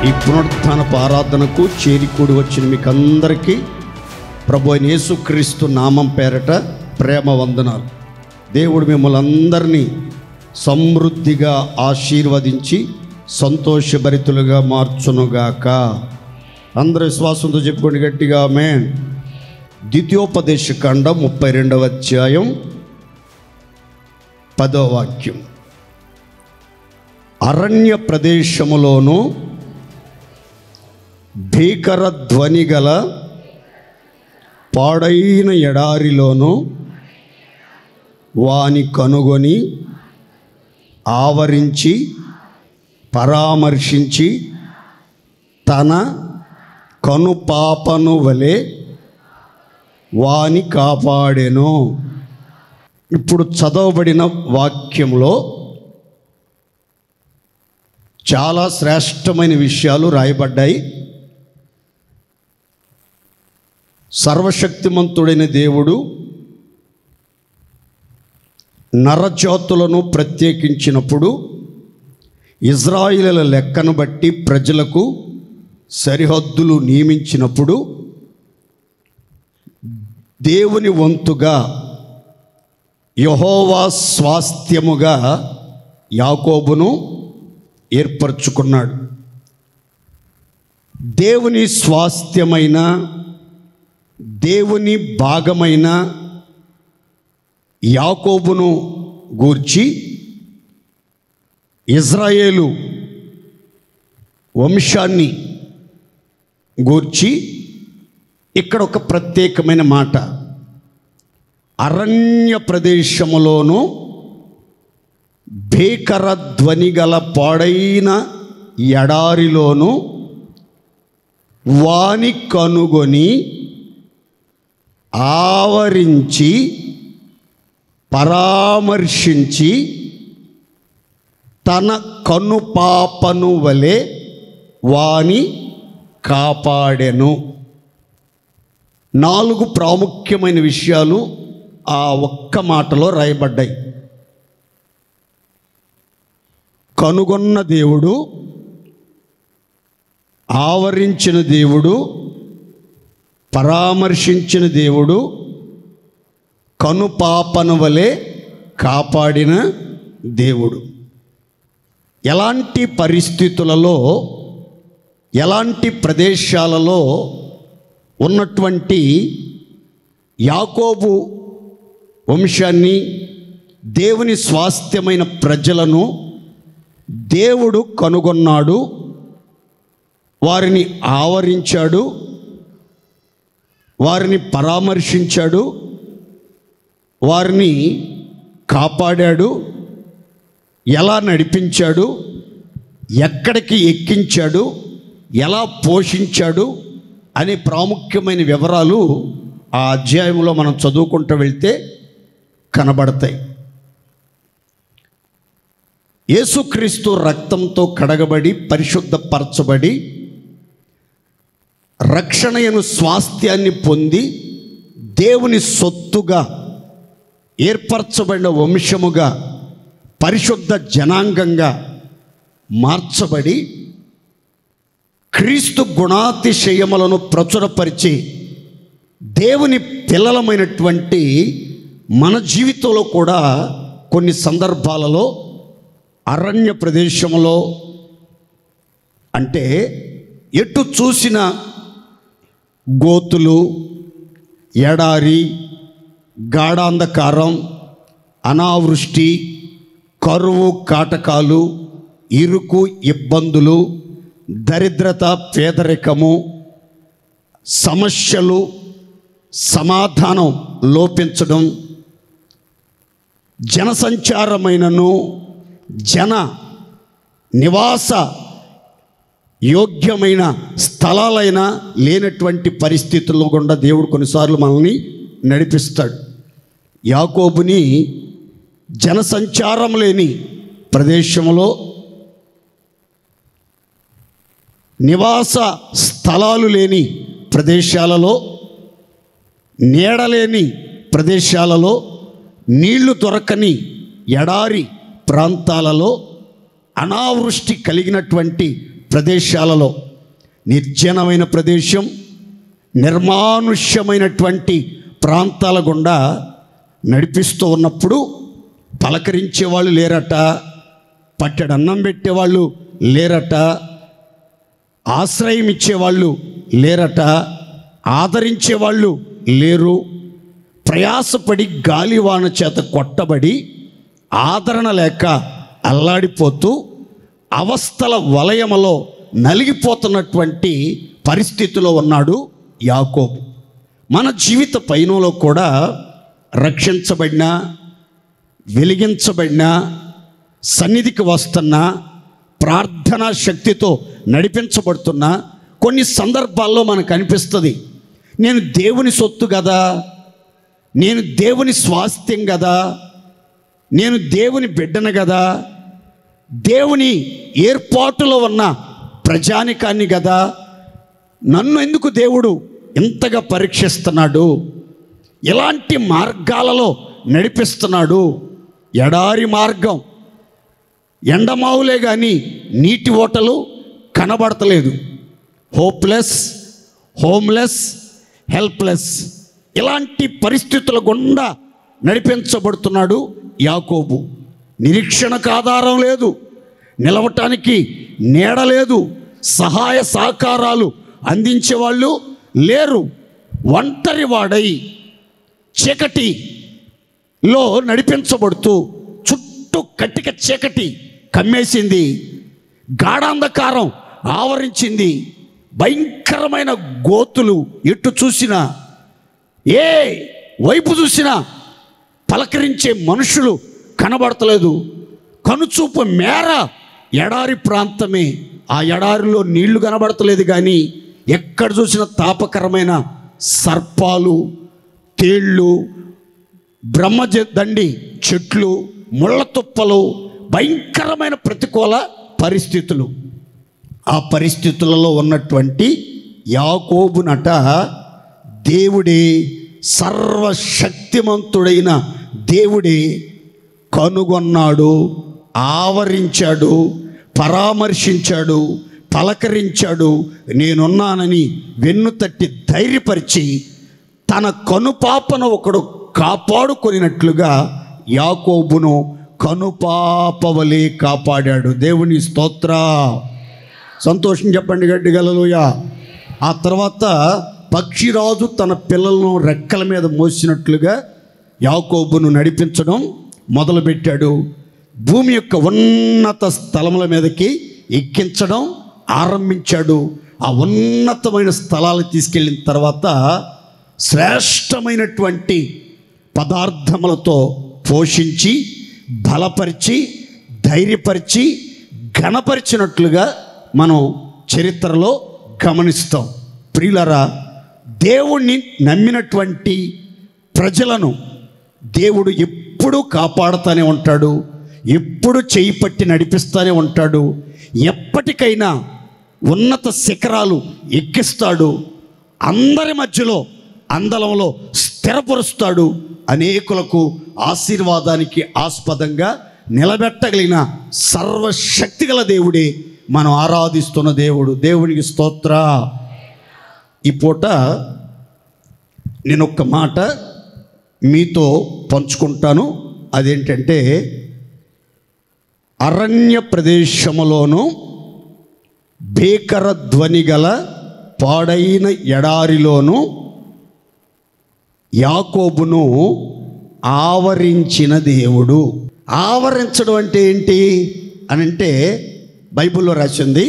ఈ పునరుత్థానపు ఆరాధనకు చేరికూడి వచ్చిన మీకు అందరికీ ప్రభు అయిన యేసుక్రీస్తు నామం పేరట ప్రేమ వందనాలు. దేవుడు మిమ్మల్ని అందరినీ సమృద్ధిగా ఆశీర్వదించి సంతోషభరితులుగా మార్చునుగాక. అందరూ విశ్వాసంతో చెప్పుకోండి గట్టిగా ఆమేన్. ద్వితీయోపదేశకాండం 32వ అధ్యాయం 10వ వాక్యం. అరణ్య ప్రదేశములోను భీకర ధ్వని గల పాడైన ఎడారిలోను వాని కనుగొని ఆవరించి పరామర్శించి తన కనుపాపను వలె వాని కాపాడెను. ఇప్పుడు చదవబడిన వాక్యంలో చాలా శ్రేష్టమైన విషయాలు రాయబడ్డాయి. సర్వశక్తిమంతుడైన దేవుడు నరజాతులను ప్రత్యేకించినప్పుడు ఇజ్రాయిలీల లెక్కను బట్టి ప్రజలకు సరిహద్దులు నియమించినప్పుడు దేవుని వంతుగా యెహోవా స్వాస్థ్యముగా యాకోబును ఏర్పరచుకున్నాడు. దేవుని స్వాస్థ్యమైన దేవుని భాగమైన యాకోబును గూర్చి ఇజ్రాయేలు వంశాన్ని గూర్చి ఇక్కడ ఒక ప్రత్యేకమైన మాట. అరణ్య ప్రదేశములోను భీకర ధ్వని గల పాడైన ఎడారిలోను వాని కనుగొని ఆవరించి పరామర్శించి తన కనుపాపను వలె వాని కాపాడెను. 4 ప్రాముఖ్యమైన విషయాలు ఆ ఒక్క మాటలో రాయబడ్డాయి. కనుగొన్న దేవుడు, ఆవరించిన దేవుడు, పరామర్శించిన దేవుడు, కనుపాపను వలె కాపాడిన దేవుడు. ఎలాంటి పరిస్థితులలో, ఎలాంటి ప్రదేశాలలో ఉన్నటువంటి యాకోబు వంశాన్ని, దేవుని స్వాస్థ్యమైన ప్రజలను దేవుడు కనుగొన్నాడు, వారిని ఆవరించాడు, వారిని పరామర్శించాడు, వారిని కాపాడాడు, ఎలా నడిపించాడు, ఎక్కడికి ఎక్కించాడు, ఎలా పోషించాడు అనే ప్రాముఖ్యమైన వివరాలు ఆ అధ్యాయంలో మనం చదువుకుంటూ వెళ్తే కనబడతాయి. యేసుక్రీస్తు రక్తంతో కడగబడి పరిశుద్ధపరచబడి రక్షణయను స్వాస్థ్యాన్ని పొంది దేవుని సొత్తుగా ఏర్పరచబడిన వంశముగా పరిశుద్ధ జనాంగంగా మార్చబడి క్రీస్తు గుణాతిశయములను ప్రచురపరిచి దేవుని పిల్లలమైనటువంటి మన జీవితంలో కూడా కొన్ని సందర్భాలలో అరణ్య ప్రదేశంలో, అంటే ఎటు చూసిన గోతులు, ఎడారి, గాఢాంధకారం, అనావృష్టి, కరువు కాటకాలు, ఇరుకు ఇబ్బందులు, దరిద్రత, పేదరికము, సమస్యలు, సమాధానం లోపించడం, జనసంచారమైనను జన నివాస యోగ్యమైన స్థలాలైనా లేనటువంటి పరిస్థితుల్లో గుండా దేవుడు కొన్నిసార్లు మనల్ని నడిపిస్తాడు. యాకోబుని జనసంచారం లేని ప్రదేశంలో, నివాస స్థలాలు లేని ప్రదేశాలలో, నీడలేని ప్రదేశాలలో, నీళ్లు దొరకని ఎడారి ప్రాంతాలలో, అనావృష్టి కలిగినటువంటి ప్రదేశాలలో, నిర్జనమైన ప్రదేశం, నిర్మానుష్యమైనటువంటి ప్రాంతాల గుండా నడిపిస్తూ ఉన్నప్పుడు పలకరించేవాళ్ళు లేరట, పట్టెడన్నం పెట్టేవాళ్ళు లేరట, ఆశ్రయం ఇచ్చేవాళ్ళు లేరట, ఆదరించేవాళ్ళు లేరు. ప్రయాసపడి గాలివాన చేత కొట్టబడి ఆదరణ లేక అల్లాడిపోతూ అవస్థల వలయములో నలిగిపోతున్నటువంటి పరిస్థితిలో ఉన్నాడు యాకోబు. మన జీవిత పయనంలో కూడా రక్షించబడిన, వెలిగించబడిన, సన్నిధికి వస్తున్న, ప్రార్థనా శక్తితో నడిపించబడుతున్న కొన్ని సందర్భాల్లో మనకు అనిపిస్తుంది, నేను దేవుని సొత్తు కదా, నేను దేవుని స్వాస్థ్యం కదా, నేను దేవుని బిడ్డను కదా, దేవుని ఏర్పాటులో ఉన్న ప్రజానికాన్ని కదా, నన్ను ఎందుకు దేవుడు ఇంతగా పరీక్షిస్తున్నాడు, ఎలాంటి మార్గాలలో నడిపిస్తున్నాడు? ఎడారి మార్గం, ఎండమావులే కానీ నీటి ఓటలు కనబడతలేదు. హోప్లెస్, హోమ్లెస్, హెల్ప్లెస్, ఇలాంటి పరిస్థితుల గుండా నడిపించబడుతున్నాడు యాకోబు. నిరీక్షణకు ఆధారం లేదు, నిలవటానికి నీడ లేదు, సహాయ సహకారాలు అందించేవాళ్ళు లేరు. ఒంటరి వాడై చీకటిలో నడిపించబడుతూ, చుట్టూ కట్టిక చీకటి కమ్మేసింది, గాఢాంధకారం ఆవరించింది, భయంకరమైన గోతులు, ఎటు చూసినా ఏ వైపు చూసినా పలకరించే మనుషులు కనబడతలేదు. కనుచూపు మేర ఎడారి ప్రాంతమే, ఆ ఎడారిలో నీళ్లు కనబడతలేదు, కానీ ఎక్కడ చూసిన తాపకరమైన సర్పాలు, తేళ్ళు, బ్రహ్మదండి చెట్లు, ముళ్ళ తుప్పలు, భయంకరమైన ప్రతికూల పరిస్థితులు. ఆ పరిస్థితులలో ఉన్నటువంటి యాకోబునట దేవుడే, సర్వశక్తిమంతుడైన దేవుడే కనుగొన్నాడు, ఆవరించాడు, పరామర్శించాడు, పలకరించాడు, నేనున్నానని వెన్నుతట్టి ధైర్యపరిచి తన కనుపాపను ఒకడు కాపాడుకొనినట్లుగా యాకోబును కనుపాపవలే కాపాడాడు. దేవుని స్తోత్ర. సంతోషం చెప్పండి గట్టిగా హల్లెలూయా. ఆ తర్వాత పక్షిరాజు తన పిల్లలను రెక్కల మీద మోసినట్లుగా యాకోబును నడిపించడం మొదలుపెట్టాడు. భూమి యొక్క ఉన్నత స్థలముల మీదకి ఎక్కించడం ఆరంభించాడు. ఆ ఉన్నతమైన స్థలాలకు తీసుకెళ్ళిన తర్వాత శ్రేష్టమైనటువంటి పదార్థములతో పోషించి, బలపరిచి, ధైర్యపరిచి, ఘనపరిచినట్లుగా మనం చరిత్రలో గమనిస్తాం. ప్రియులారా, దేవుణ్ణి నమ్మినటువంటి ప్రజలను దేవుడు ఎప్పుడూ కాపాడుతూనే ఉంటాడు, ఎప్పుడు చేయి పట్టి నడిపిస్తూనే ఉంటాడు, ఎప్పటికైనా ఉన్నత శిఖరాలు ఎక్కిస్తాడు, అందరి మధ్యలో అందలంలో స్థిరపరుస్తాడు, అనేకులకు ఆశీర్వాదానికి ఆస్పదంగా నిలబెట్టగలిగిన సర్వశక్తిగల దేవుడే మనం ఆరాధిస్తున్న దేవుడు. దేవునికి స్తోత్ర. ఈ పూట నేను ఒక్క మాట మీతో పంచుకుంటాను. అదేంటంటే, అరణ్య ప్రదేశములోను భీకర ధ్వని గల పాడైన ఎడారిలోను యాకోబును ఆవరించిన దేవుడు. ఆవరించడం అంటే ఏంటి అని అంటే, బైబిల్లో రాసింది,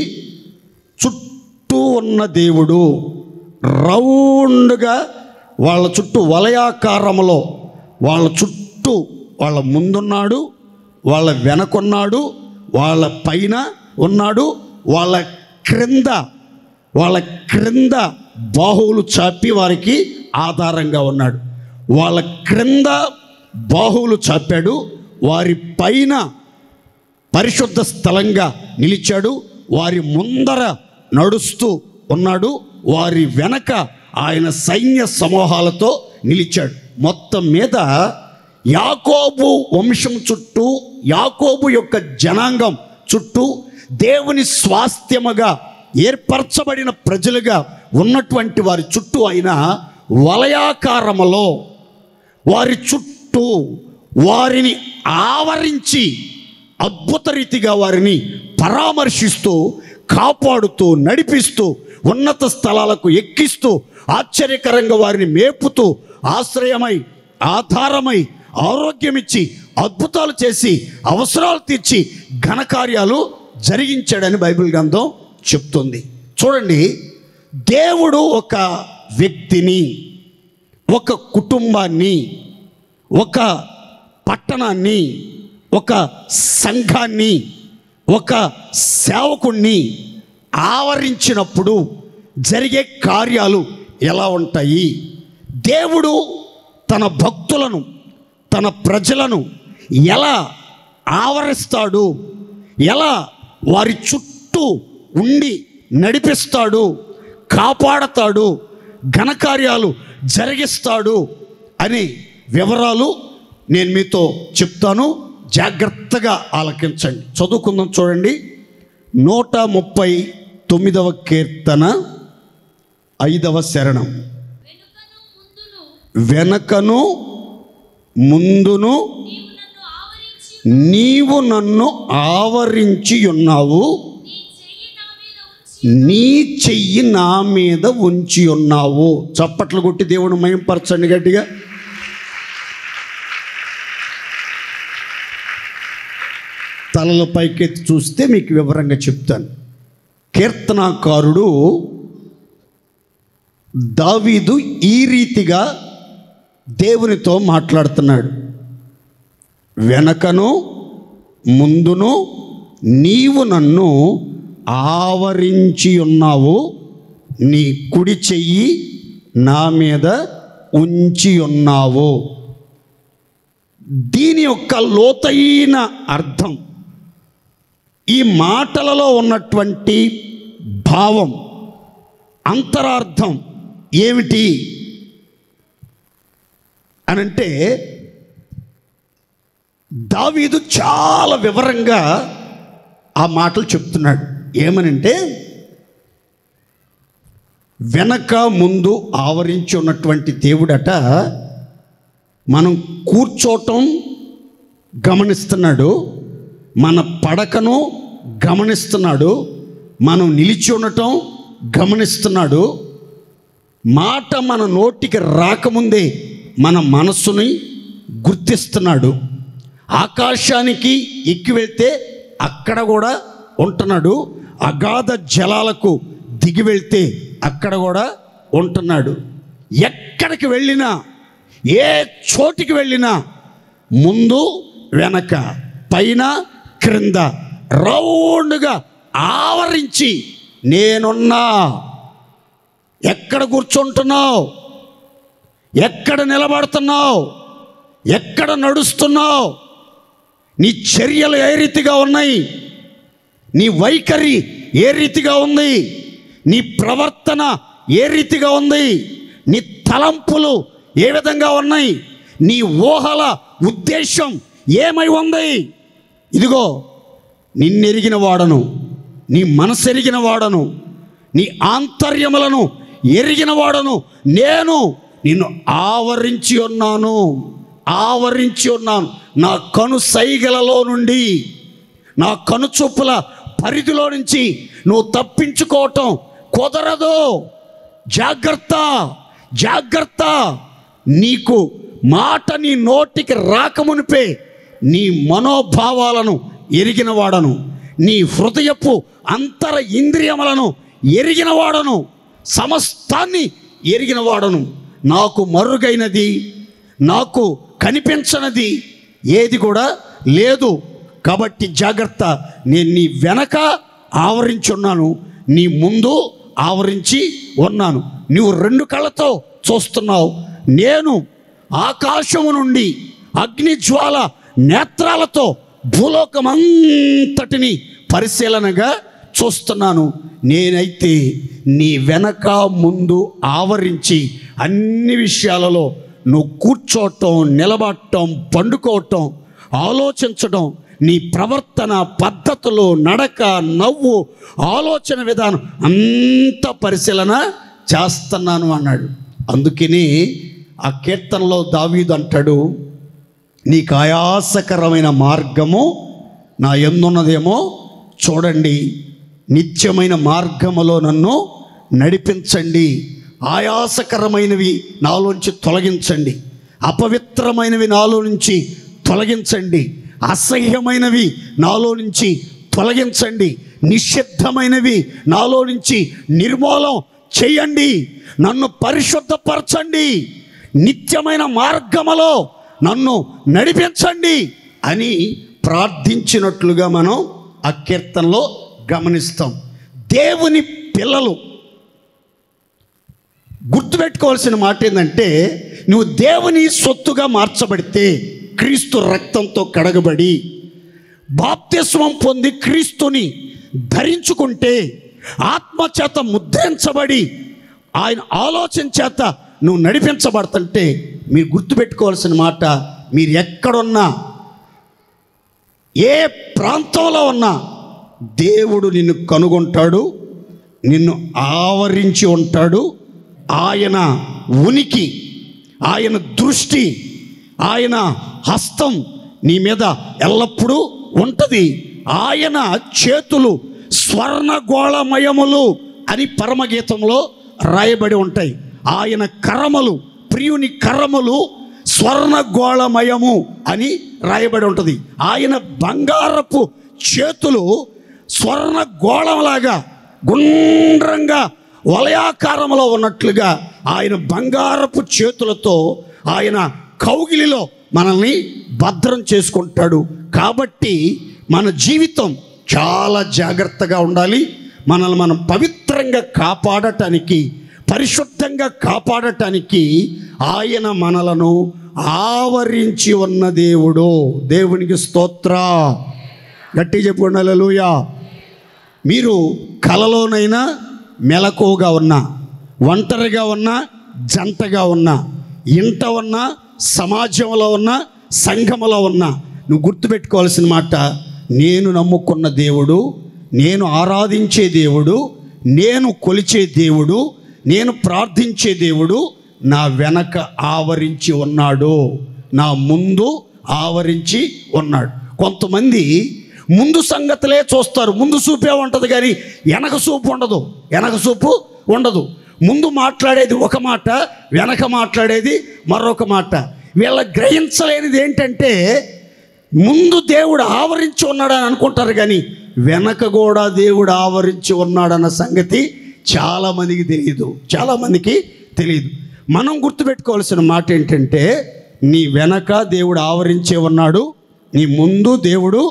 చుట్టూ ఉన్న దేవుడు రౌండ్గా వాళ్ళ చుట్టూ వలయాకారంలో, వాళ్ళ చుట్టూ, వాళ్ళ ముందున్నాడు, వాళ్ళ వెనకున్నాడు, వాళ్ళ పైన ఉన్నాడు, వాళ్ళ క్రింద బాహువులు చాపి వారికి ఆధారంగా ఉన్నాడు. వాళ్ళ క్రింద బాహువులు చాపాడు, వారి పైన పరిశుద్ధ స్థలంగా నిలిచాడు, వారి ముందర నడుస్తూ ఉన్నాడు, వారి వెనక ఆయన సైన్య సమూహాలతో నిలిచాడు. మొత్తం మీద యాకోబు వంశం చుట్టూ, యాకోబు యొక్క జనాంగం చుట్టూ దేవుని స్వాస్థ్యముగా ఏర్పరచబడిన ప్రజలుగా ఉన్నటువంటి వారి చుట్టూ ఆయన వలయాకారములో వారి చుట్టూ వారిని ఆవరించి అద్భుత రీతిగా వారిని పరామర్శిస్తూ, కాపాడుతూ, నడిపిస్తూ, ఉన్నత స్థలాలకు ఎక్కిస్తూ, ఆశ్చర్యకరంగా వారిని మేపుతూ, ఆశ్రయమై, ఆధారమై, ఆరోగ్యమిచ్చి, అద్భుతాలు చేసి, అవసరాలు తీర్చి ఘనకార్యాలు జరిగించాడని బైబిల్ గ్రంథం చెప్తుంది. చూడండి, దేవుడు ఒక వ్యక్తిని, ఒక కుటుంబాన్ని, ఒక పట్టణాన్ని, ఒక సంఘాన్ని, ఒక సేవకుణ్ణి ఆవరించినప్పుడు జరిగే కార్యాలు ఎలా ఉంటాయి? దేవుడు తన భక్తులను, తన ప్రజలను ఎలా ఆవరిస్తాడు, ఎలా వారి చుట్టూ ఉండి నడిపిస్తాడు, కాపాడతాడు, ఘనకార్యాలు జరిగిస్తాడు అనే వివరాలు నేను మీతో చెప్తాను. జాగ్రత్తగా ఆలకించండి. చదువుకుందాం. చూడండి, 139వ కీర్తన 5వ శరణం. వెనకను ముందును నీవు నన్ను ఆవరించి ఉన్నావు, నీ చెయ్యి నా మీద ఉంచి ఉన్నావు. చప్పట్లు కొట్టి దేవుని మహిమపరచండి గట్టిగా. తలల పైకెత్తి చూస్తే మీకు వివరంగా చెప్తాను. కీర్తనాకారుడు దావీదు ఈ రీతిగా దేవునితో మాట్లాడుతున్నాడు. వెనకను ముందును నీవు నన్ను ఆవరించి ఉన్నావు, నీ కుడి చెయ్యి నా మీద ఉంచి ఉన్నావు. దీని యొక్క లోతైన అర్థం, ఈ మాటలలో ఉన్నటువంటి భావం, అంతరార్థం ఏమిటి అనంటే, దావీదు చాలా వివరంగా ఆ మాటలు చెప్తున్నాడు. ఏమనంటే, వెనక ముందు ఆవరించి ఉన్నటువంటి దేవుడట మనం కూర్చోటం గమనిస్తున్నాడు, మన పడకను గమనిస్తున్నాడు, మనం నిలిచి ఉండటం గమనిస్తున్నాడు, మాట మన నోటికి రాకముందే మన మనస్సుని గుర్తిస్తున్నాడు, ఆకాశానికి ఎక్కి వెళ్తే అక్కడ కూడా ఉంటున్నాడు, అగాధ జలాలకు దిగి వెళ్తే అక్కడ కూడా ఉంటున్నాడు. ఎక్కడికి వెళ్ళినా, ఏ చోటికి వెళ్ళినా ముందు వెనక, పైన క్రింద, రౌండ్గా ఆవరించి నేనున్నా. ఎక్కడ కూర్చుంటున్నావు, ఎక్కడ నిలబడుతున్నావు, ఎక్కడ నడుస్తున్నావు, నీ చర్యలు ఏ రీతిగా ఉన్నాయి, నీ వైఖరి ఏ రీతిగా ఉంది, నీ ప్రవర్తన ఏ రీతిగా ఉంది, నీ తలంపులు ఏ విధంగా ఉన్నాయి, నీ ఊహల ఉద్దేశం ఏమై ఉంది. ఇదిగో నిన్నెరిగిన వాడను, నీ మనసు ఎరిగిన వాడను, నీ ఆంతర్యములను ఎరిగిన వాడను, నేను నిన్ను ఆవరించి ఉన్నాను, ఆవరించి ఉన్నాను. నా కను సైగలలో నుండి, నా కనుచూపుల పరిధిలో నుంచి నువ్వు తప్పించుకోవటం కుదరదు. జాగ్రత్త, జాగ్రత్త. నీకు మాట నీ నోటికి రాకమునిపే నీ మనోభావాలను ఎరిగిన వాడను, నీ హృదయపు అంతర ఇంద్రియములను ఎరిగిన వాడను, సమస్తాన్ని ఎరిగిన వాడను. నాకు మరుగైనది, నాకు కనిపించనిది ఏది కూడా లేదు. కాబట్టి జాగ్రత్త. నేను నీ వెనక ఆవరించి ఉన్నాను, నీ ముందు ఆవరించి ఉన్నాను. నువ్వు రెండు కళ్ళతో చూస్తున్నావు, నేను ఆకాశము నుండి అగ్నిజ్వాల నేత్రాలతో భూలోకమంతటిని పరిశీలనగా చూస్తున్నాను. నేనైతే నీ వెనక ముందు ఆవరించి అన్ని విషయాలలో నువ్వు కూర్చోవటం, నిలబడటం, పండుకోవటం, ఆలోచించడం, నీ ప్రవర్తన, పద్ధతులు, నడక, నవ్వు, ఆలోచన విధానం అంత పరిశీలన చేస్తున్నాను అన్నాడు. అందుకని ఆ కీర్తనలో దావీదు అంటాడు, నీకు ఆయాసకరమైన మార్గము నా యందున్నదేమో చూడండి, నిత్యమైన మార్గములో నన్ను నడిపించండి, ఆయాసకరమైనవి నాలోంచి తొలగించండి, అపవిత్రమైనవి నాలో నుంచి తొలగించండి, అసహ్యమైనవి నాలో నుంచి తొలగించండి, నిషిద్ధమైనవి నాలో నుంచి నిర్మూలం చేయండి, నన్ను పరిశుద్ధపరచండి, నిత్యమైన మార్గములో నన్ను నడిపించండి అని ప్రార్థించినట్లుగా మనం ఆ కీర్తనలో గమనిస్తాం. దేవుని పిల్లలు గుర్తుపెట్టుకోవాల్సిన మాట ఏంటంటే, నువ్వు దేవుని సొత్తుగా మార్చబడితే, క్రీస్తు రక్తంతో కడగబడి బాప్తిస్మం పొంది క్రీస్తుని ధరించుకుంటే, ఆత్మచేత ముద్రించబడి ఆయన ఆలోచన చేత నువ్వు నడిపించబడుతుంటే, మీరు గుర్తుపెట్టుకోవాల్సిన మాట, మీరు ఎక్కడున్నా, ఏ ప్రాంతంలో ఉన్నా దేవుడు నిన్ను కనుగొంటాడు, నిన్ను ఆవరించి ఉంటాడు. ఆయన ఉనికి, ఆయన దృష్టి, ఆయన హస్తం నీ మీద ఎల్లప్పుడూ ఉంటుంది. ఆయన చేతులు స్వర్ణగోళమయములు అని పరమగీతంలో రాయబడి ఉంటాయి. ఆయన కరములు, ప్రియుని కరములు స్వర్ణగోళమయము అని రాయబడి ఉంటుంది. ఆయన బంగారపు చేతులు స్వర్ణగోళంలాగా గుండ్రంగా వలయాకారంలో ఉన్నట్లుగా ఆయన బంగారపు చేతులతో ఆయన కౌగిలిలో మనల్ని భద్రం చేసుకుంటాడు. కాబట్టి మన జీవితం చాలా జాగ్రత్తగా ఉండాలి. మనల్ని మనం పవిత్రంగా కాపాడటానికి, పరిశుద్ధంగా కాపాడటానికి ఆయన మనలను ఆవరించి ఉన్న దేవుడు. దేవునికి స్తోత్ర. గట్టి చెప్పుకోండి హల్లెలూయా. మీరు కలలోనైనా మెలకువగా ఉన్నా, ఒంటరిగా ఉన్నా, జంటగా ఉన్నా, ఇంట ఉన్నా, సమాజంలో ఉన్నా, సంఘములో ఉన్నా, నువ్వు గుర్తుపెట్టుకోవాల్సిన మాట, నేను నమ్ముకున్న దేవుడు, నేను ఆరాధించే దేవుడు, నేను కొలిచే దేవుడు, నేను ప్రార్థించే దేవుడు నా వెనక ఆవరించి ఉన్నాడు, నా ముందు ఆవరించి ఉన్నాడు. కొంతమంది ముందు సంగతులే చూస్తారు, ముందు చూపే ఉంటుంది కానీ వెనక చూపు ఉండదు, వెనక చూపు ఉండదు. ముందు మాట్లాడేది ఒక మాట, వెనక మాట్లాడేది మరొక మాట. వీళ్ళ గ్రహించలేనిది ఏంటంటే, ముందు దేవుడు ఆవరించి ఉన్నాడని అనుకుంటారు కానీ వెనక కూడా దేవుడు ఆవరించి ఉన్నాడన్న సంగతి చాలామందికి తెలియదు. మనం గుర్తుపెట్టుకోవాల్సిన మాట ఏంటంటే, నీ వెనక దేవుడు ఆవరించే ఉన్నాడు, నీ ముందు దేవుడు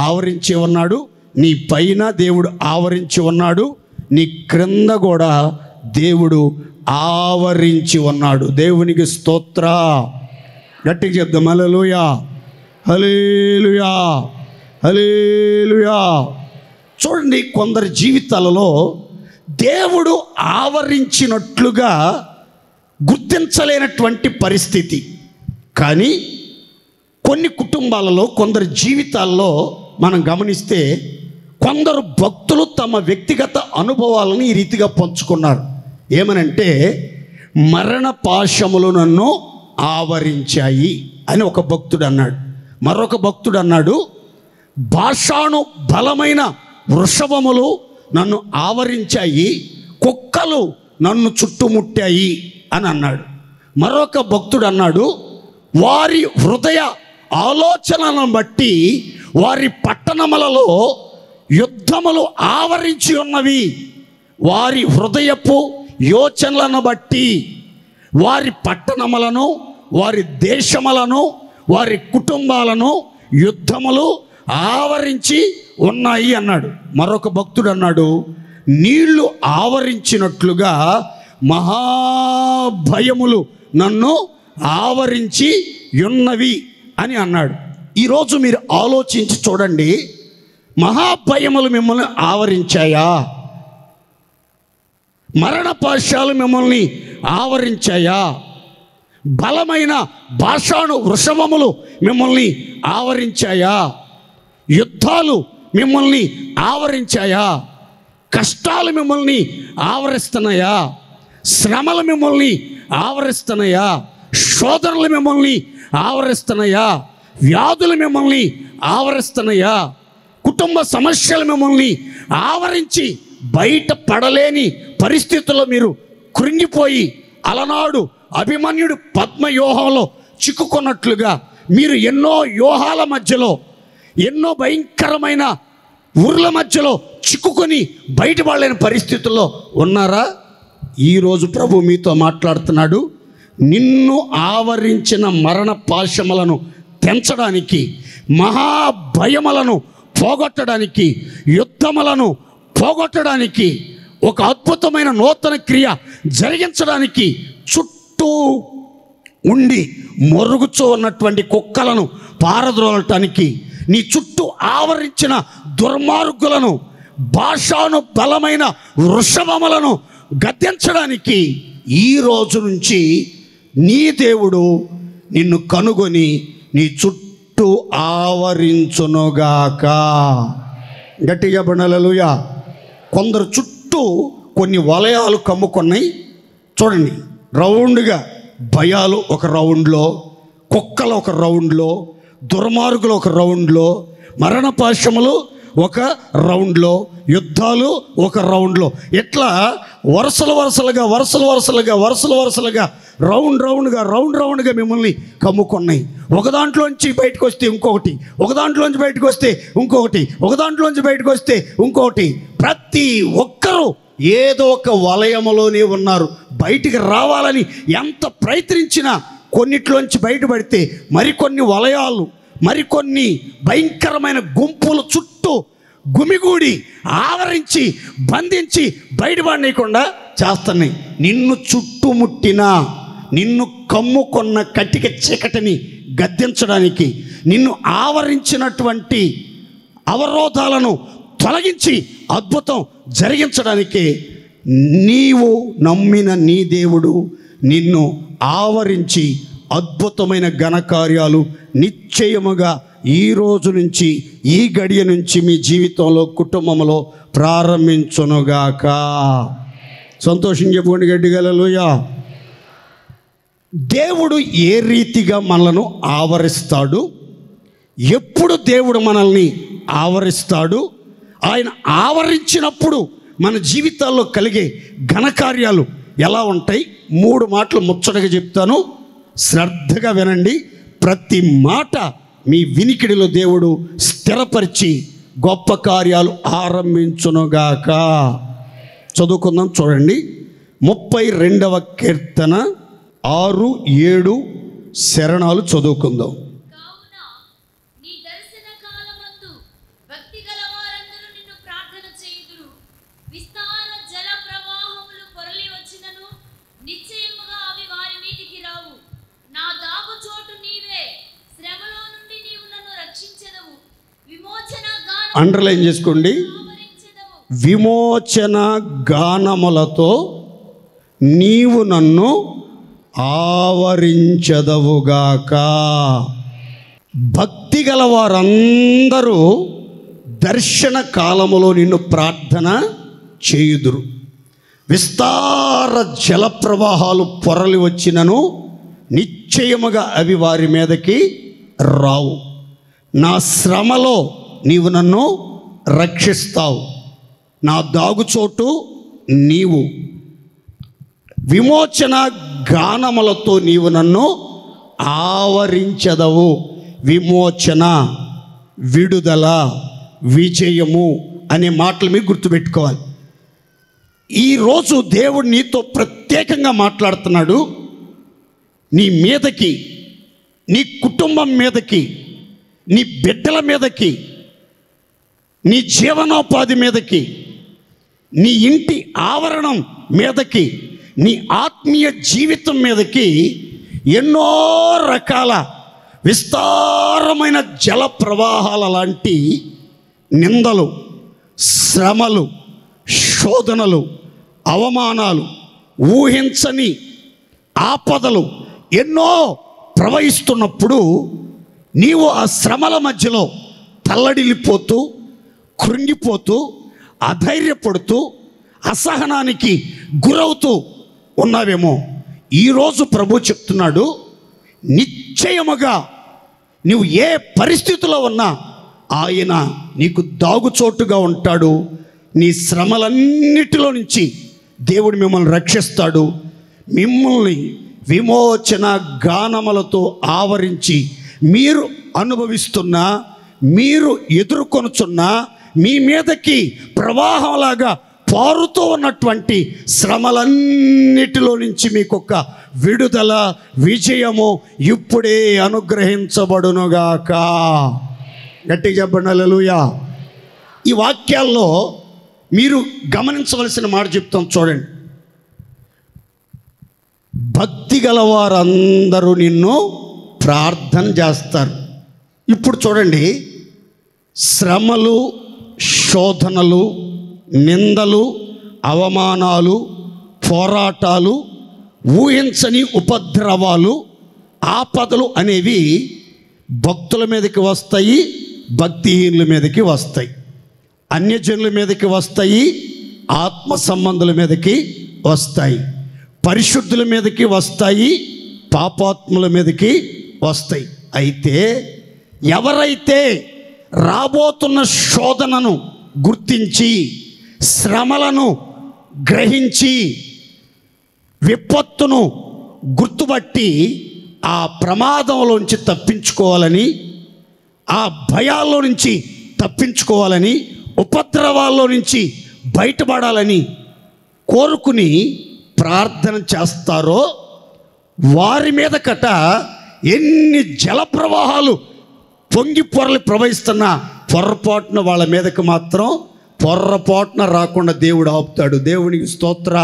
ఆవరించి ఉన్నాడు, నీ పైన దేవుడు ఆవరించి ఉన్నాడు, నీ క్రింద కూడా దేవుడు ఆవరించి ఉన్నాడు. దేవునికి స్తోత్ర. గట్టిగా చెప్దాం హల్లెలూయా, హల్లెలూయా, హల్లెలూయా. చూడండి, కొందరి జీవితాలలో దేవుడు ఆవరించినట్లుగా గుర్తించలేనటువంటి పరిస్థితి. కానీ కొన్ని కుటుంబాలలో, కొందరి జీవితాల్లో మనం గమనిస్తే, కొందరు భక్తులు తమ వ్యక్తిగత అనుభవాలను ఈ రీతిగా పంచుకున్నారు. ఏమనంటే, మరణ పాశములు నన్ను ఆవరించాయి అని ఒక భక్తుడు అన్నాడు. మరొక భక్తుడు అన్నాడు, భాషాను బలమైన వృషభములు నన్ను ఆవరించాయి, కుక్కలు నన్ను చుట్టుముట్టాయి అని అన్నాడు. మరొక భక్తుడు అన్నాడు, వారి హృదయ ఆలోచనలను బట్టి వారి పట్టణములలో యుద్ధములు ఆవరించి ఉన్నవి. వారి హృదయపు యోచనలను బట్టి వారి పట్టణములను, వారి దేశములను, వారి కుటుంబాలను యుద్ధములు ఆవరించి ఉన్నాయి అన్నాడు. మరొక భక్తుడు అన్నాడు, నీళ్లు ఆవరించినట్లుగా మహాభయములు నన్ను ఆవరించి ఉన్నవి అని అన్నాడు. ఈరోజు మీరు ఆలోచించి చూడండి, మహాభయములు మిమ్మల్ని ఆవరించాయా? మరణ పాశాలు మిమ్మల్ని ఆవరించాయా? బలమైన భాషాను వృషభములు మిమ్మల్ని ఆవరించాయా? యుద్ధాలు మిమ్మల్ని ఆవరించాయా? కష్టాలు మిమ్మల్ని ఆవరిస్తున్నాయా? శ్రమలు మిమ్మల్ని ఆవరిస్తున్నాయా? శోధనలు మిమ్మల్ని ఆవరిస్తున్నాయా? వ్యాధులు మిమ్మల్ని ఆవరిస్తున్నాయా? కుటుంబ సమస్యలు మిమ్మల్ని ఆవరించి బయట పడలేని పరిస్థితుల్లో మీరు కృంగిపోయి అలనాడు అభిమన్యుడు పద్మవ్యూహంలో చిక్కుకున్నట్లుగా మీరు ఎన్నో వ్యూహాల మధ్యలో, ఎన్నో భయంకరమైన ఊర్ల మధ్యలో చిక్కుకొని బయటపడలేని పరిస్థితుల్లో ఉన్నారా? ఈరోజు ప్రభు మీతో మాట్లాడుతున్నాడు. నిన్ను ఆవరించిన మరణ పాశములను తెంచడానికి, మహాభయములను పోగొట్టడానికి, యుద్ధములను పోగొట్టడానికి, ఒక అద్భుతమైన నూతన క్రియ జరిగించడానికి చుట్టూ ఉండి మొరుగుచూ ఉన్నటువంటి కుక్కలను పారద్రోలటానికి, నీ చుట్టూ ఆవరించిన దుర్మార్గులను, భాషాను బలమైన వృషభములను గద్దించడానికి ఈ రోజు నుంచి నీ దేవుడు నిన్ను కనుగొని నీ చుట్టూ ఆవరించునుగాక. గట్టిగా హల్లెలూయా. కొందరు చుట్టూ కొన్ని వలయాలు కమ్ముకున్నాయి. చూడండి, రౌండ్గా భయాలు ఒక రౌండ్లో, కుక్కలు ఒక రౌండ్లో, దుర్మార్గులు ఒక రౌండ్లో, మరణపాశములు ఒక రౌండ్లో, యుద్ధాలు ఒక రౌండ్లో, ఇట్లా వరుసలుగా రౌండ్గా మిమ్మల్ని కమ్ముకున్నాయి. ఒక దాంట్లోంచి బయటకు వస్తే ఇంకొకటి, ఒక దాంట్లోంచి బయటకు వస్తే ఇంకొకటి, ఒక దాంట్లోంచి బయటకు వస్తే ఇంకొకటి. ప్రతి ఒక్కరూ ఏదో ఒక వలయములోనే ఉన్నారు. బయటికి రావాలని ఎంత ప్రయత్నించినా కొన్నిట్లోంచి బయటపడితే మరికొన్ని వలయాలు, మరికొన్ని భయంకరమైన గుంపులు చుట్టూ గుమిగూడి ఆవరించి బంధించి బయటపడనీయకుండా చేస్తున్నాయి. నిన్ను చుట్టుముట్టిన, నిన్ను కమ్ముకొన్న కటిక చీకటిని గద్దించడానికి, నిన్ను ఆవరించినటువంటి అవరోధాలను తొలగించి అద్భుతం జరిగించడానికి నీవు నమ్మిన నీ దేవుడు నిన్ను ఆవరించి అద్భుతమైన ఘనకార్యాలు నిశ్చయముగా ఈ రోజు నుంచి, ఈ గడియ నుంచి మీ జీవితంలో, కుటుంబంలో ప్రారంభించునుగాక. సంతోషం చెప్పుకోండి గట్టిగా హల్లెలూయా. దేవుడు ఏ రీతిగా మనలను ఆవరిస్తాడు, ఎప్పుడు దేవుడు మనల్ని ఆవరిస్తాడు, ఆయన ఆవరించినప్పుడు మన జీవితాల్లో కలిగే ఘనకార్యాలు ఎలా ఉంటాయి? 3 మాటలు ముచ్చటగా చెప్తాను, శ్రద్ధగా వినండి. ప్రతి మాట మీ వినికిడిలో దేవుడు స్థిరపరిచి గొప్ప కార్యాలు ఆరంభించునుగాక. చదువుకుందాం, చూడండి. 32వ కీర్తన 6, 7 శరణాలు చదువుకుందాం. అండర్లైన్ చేసుకోండి. విమోచన గానములతో నీవు నన్ను ఆవరించదవుగాక. భక్తి గల వారందరూ దర్శన కాలములో నిన్ను ప్రార్థన చేయుదురు. విస్తార జల ప్రవాహాలు పొరలి వచ్చినను నిశ్చయముగా అవి వారి మీదకి రావు. నా శ్రమలో నీవు నన్ను రక్షిస్తావు, నా దాగుచోటు నీవు. విమోచన గానములతో నీవు నన్ను ఆవరించదవు. విమోచన, విడుదల, విజయము అనే మాటలు మీరు గుర్తుపెట్టుకోవాలి. ఈరోజు దేవుడు నీతో ప్రత్యేకంగా మాట్లాడుతున్నాడు. నీ మీదకి, నీ కుటుంబం మీదకి, నీ బిడ్డల మీదకి, నీ జీవనోపాధి మీదకి, నీ ఇంటి ఆవరణం మీదకి, నీ ఆత్మీయ జీవితం మీదకి ఎన్నో రకాల విస్తారమైన జల ప్రవాహాల లాంటి నిందలు, శ్రమలు, శోధనలు, అవమానాలు, ఊహించని ఆపదలు ఎన్నో ప్రవహిస్తున్నప్పుడు నీవు ఆ శ్రమల మధ్యలో తల్లడిల్లిపోతూ, కృంగిపోతూ, అధైర్యపడుతూ, అసహనానికి గురవుతూ ఉన్నావేమో. ఈరోజు ప్రభు చెప్తున్నాడు, నిశ్చయముగా నువ్వు ఏ పరిస్థితిలో ఉన్నా ఆయన నీకు దాగుచోటుగా ఉంటాడు. నీ శ్రమలన్నిటిలో నుంచి దేవుడు మిమ్మల్ని రక్షిస్తాడు. మిమ్మల్ని విమోచన గానములతో ఆవరించి మీరు అనుభవిస్తున్న, మీరు ఎదుర్కొనుచున్న, మీ మీదకి ప్రవాహంలాగా పారుతూ ఉన్నటువంటి శ్రమలన్నిటిలో నుంచి మీకు ఒక విడుదల, విజయము ఇప్పుడే అనుగ్రహించబడునుగాక. గట్టిగా చెప్పండి హల్లెలూయా. ఈ వాక్యాల్లో మీరు గమనించవలసిన మాట చెప్తాం చూడండి. భక్తి గల వారందరూ నిన్ను ప్రార్థన చేస్తారు. ఇప్పుడు చూడండి, శ్రమలు, శోధనలు, నిందలు, అవమానాలు, పోరాటాలు, ఊహించని ఉపద్రవాలు, ఆపదలు అనేవి భక్తుల మీదకి వస్తాయి, భక్తిహీనుల మీదకి వస్తాయి, అన్యజనుల మీదకి వస్తాయి, ఆత్మ సంబంధుల మీదకి వస్తాయి, పరిశుద్ధుల మీదకి వస్తాయి, పాపాత్ముల మీదకి వస్తాయి. అయితే ఎవరైతే రాబోతున్న శోధనను గుర్తించి, శ్రమలను గ్రహించి, విపత్తును గుర్తుపట్టి ఆ ప్రమాదంలోంచి తప్పించుకోవాలని, ఆ భయాల్లో నుంచి తప్పించుకోవాలని, ఉపద్రవాల్లో నుంచి బయటపడాలని కోరుకుని ప్రార్థన చేస్తారో వారి మీద కట ఎన్ని జల ప్రవాహాలు పొంగి పొరలు ప్రవహిస్తున్నా పొర్రపాటున వాళ్ళ మీదకి మాత్రం పొర్రపాటున రాకుండా దేవుడు ఆపుతాడు. దేవునికి స్తోత్ర.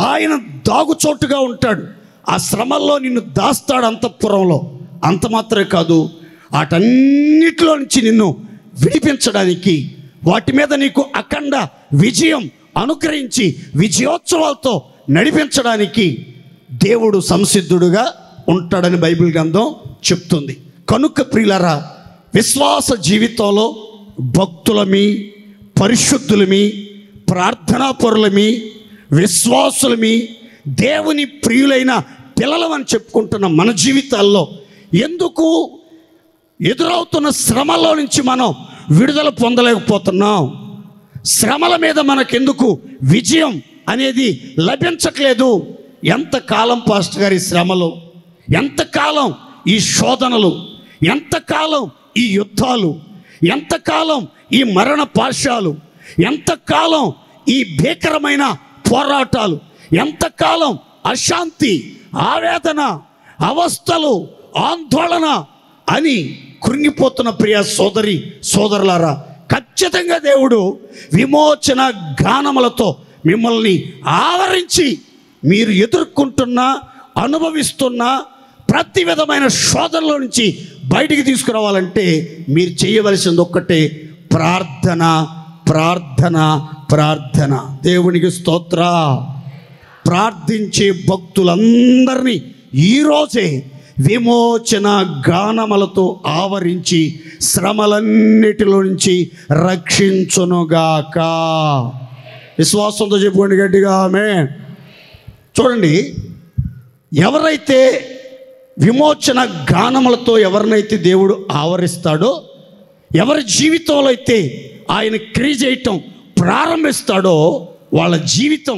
ఆయన దాగుచోటుగా ఉంటాడు. ఆ శ్రమల్లో నిన్ను దాస్తాడు అంతఃపురంలో. అంత మాత్రమే కాదు, వాటన్నిటిలో నుంచి నిన్ను విడిపించడానికి, వాటి మీద నీకు అఖండ విజయం అనుగ్రహించి విజయోత్సవాలతో నడిపించడానికి దేవుడు సంసిద్ధుడుగా ఉంటాడని బైబిల్ గ్రంథం చెప్తుంది. కనుక ప్రియులారా, విశ్వాస జీవితంలో భక్తులమి, పరిశుద్ధులమి, ప్రార్థనాపరులమి, విశ్వాసులమి, దేవుని ప్రియులైన పిల్లలమని చెప్పుకుంటున్న మన జీవితాల్లో ఎందుకు ఎదురవుతున్న శ్రమలో నుంచి మనం విడుదల పొందలేకపోతున్నాం? శ్రమల మీద మనకెందుకు విజయం అనేది లభించట్లేదు? ఎంతకాలం పాస్టర్ గారి శ్రమలు, ఎంతకాలం ఈ శోధనలు, ఎంతకాలం ఈ యుద్ధాలు, ఎంతకాలం ఈ మరణ పాశాలు, ఎంతకాలం ఈ భీకరమైన పోరాటాలు, ఎంతకాలం అశాంతి, ఆవేదన, అవస్థలు, ఆందోళన అని కృంగిపోతున్న ప్రియ సోదరి సోదరులారా, ఖచ్చితంగా దేవుడు విమోచన గానములతో మిమ్మల్ని ఆవరించి మీరు ఎదుర్కొంటున్న, అనుభవిస్తున్న ప్రతి విధమైన శోధనలో నుంచి బయటికి తీసుకురావాలంటే మీరు చేయవలసింది ఒక్కటే, ప్రార్థన, ప్రార్థన, ప్రార్థన. దేవునికి స్తోత్ర. ప్రార్థించే భక్తులందరినీ ఈరోజే విమోచన గానములతో ఆవరించి శ్రమలన్నిటిలో నుంచి రక్షించునుగాక. విశ్వాసంతో చెప్పుకోండి గట్టిగా ఆమేన్. చూడండి, ఎవరైతే విమోచన గానములతో ఎవరినైతే దేవుడు ఆవరిస్తాడో, ఎవరి జీవితంలో అయితే ఆయన క్రియ చేయటం ప్రారంభిస్తాడో వాళ్ళ జీవితం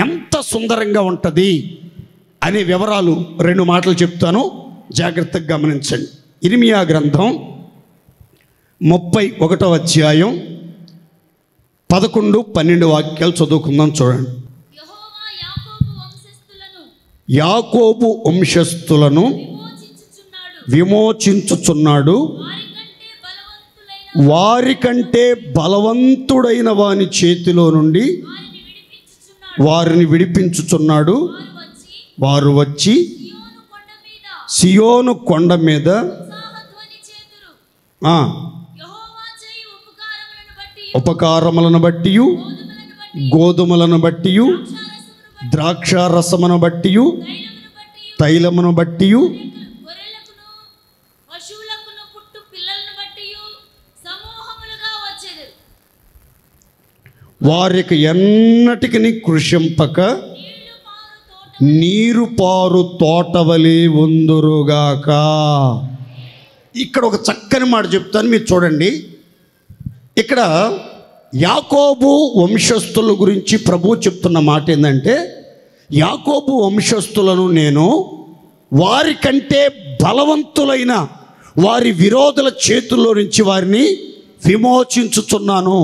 ఎంత సుందరంగా ఉంటుంది అనే వివరాలు 2 మాటలు చెప్తాను, జాగ్రత్తగా గమనించండి. ఇర్మియా గ్రంథం 31వ అధ్యాయం 11, 12 వాక్యాలు చదువుకుందాం. చూడండి. యాకోబు వంశస్థులను విమోచించుచున్నాడు, వారికంటే బలవంతుడైన వాని చేతిలో నుండి వారిని విడిపించుచున్నాడు. వారు వచ్చి సియోను కొండ మీద ఉపకారములను బట్టి, గోధుమలను బట్టి, ద్రాక్షారసమును బట్టి, తైలమును బట్టి, వారికి ఎన్నటికి కృషింపక నీరు పారు తోటవలే ఉందురుగాక. ఇక్కడ ఒక చక్కని మాట చెప్తాను, మీరు చూడండి. ఇక్కడ యాకోబు వంశస్థుల గురించి ప్రభు చెప్తున్న మాట ఏంటంటే, యాకోబు వంశస్థులను నేను వారికంటే బలవంతులైన వారి విరోధుల చేతుల్లో నుంచి వారిని విమోచించుచున్నాను,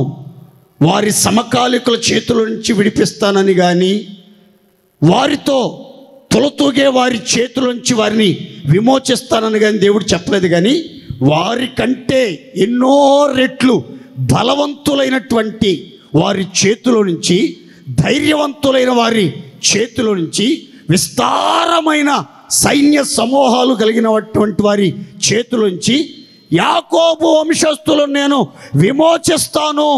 వారి సమకాలికుల చేతుల నుంచి విడిపిస్తానని కానీ, వారితో తొలతూగే వారి చేతుల నుంచి వారిని విమోచిస్తానని కానీ దేవుడు చెప్పలేదు. కానీ వారికంటే ఎన్నో రెట్లు బలవంతులైనటువంటి వారి చేతుల నుంచి, ధైర్యవంతులైన వారి చేతుల నుంచి, విస్తారమైన సైన్య సమూహాలు కలిగినటువంటి వారి చేతుల నుంచి యాకోబు వంశస్థులను నేను విమోచిస్తాను,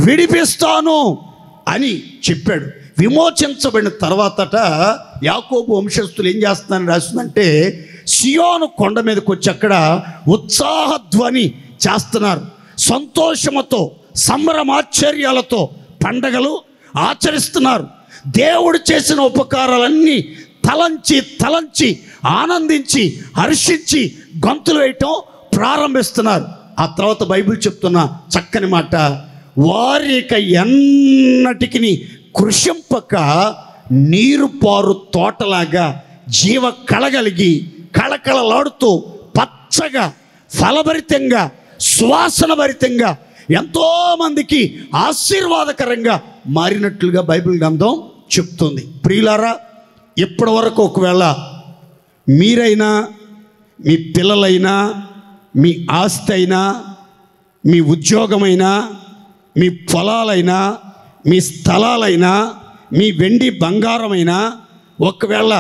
విడిపిస్తాను అని చెప్పాడు. విమోచించబడిన తర్వాతట యాకోబు వంశస్థులు ఏం చేస్తున్నారని రాసిందంటే, సియోను కొండ మీదకి వచ్చి అక్కడ ఉత్సాహధ్వని చేస్తున్నారు. సంతోషముతో సంభ్రమాశ్చర్యాలతో పండగలు ఆచరిస్తున్నారు. దేవుడు చేసిన ఉపకారాలన్నీ తలంచి తలంచి ఆనందించి హర్షించి గంతులు వేయటం ప్రారంభిస్తున్నారు. ఆ తర్వాత బైబిల్ చెప్తున్న చక్కని మాట, వారిక ఎన్నటికి కృషింపక నీరు పారు తోటలాగా జీవ కళగలిగి కళకళలాడుతూ పచ్చగా ఫలభరితంగా సువాసన భరితంగా ఎంతోమందికి ఆశీర్వాదకరంగా మారినట్లుగా బైబిల్ గ్రంథం చెప్తుంది. ప్రియులారా, ఇప్పటి వరకు ఒకవేళ మీరైనా, మీ పిల్లలైనా, మీ ఆస్తి అయినా, మీ ఉద్యోగమైనా, మీ పొలాలైనా, మీ స్థలాలైనా, మీ వెండి బంగారమైనా ఒకవేళ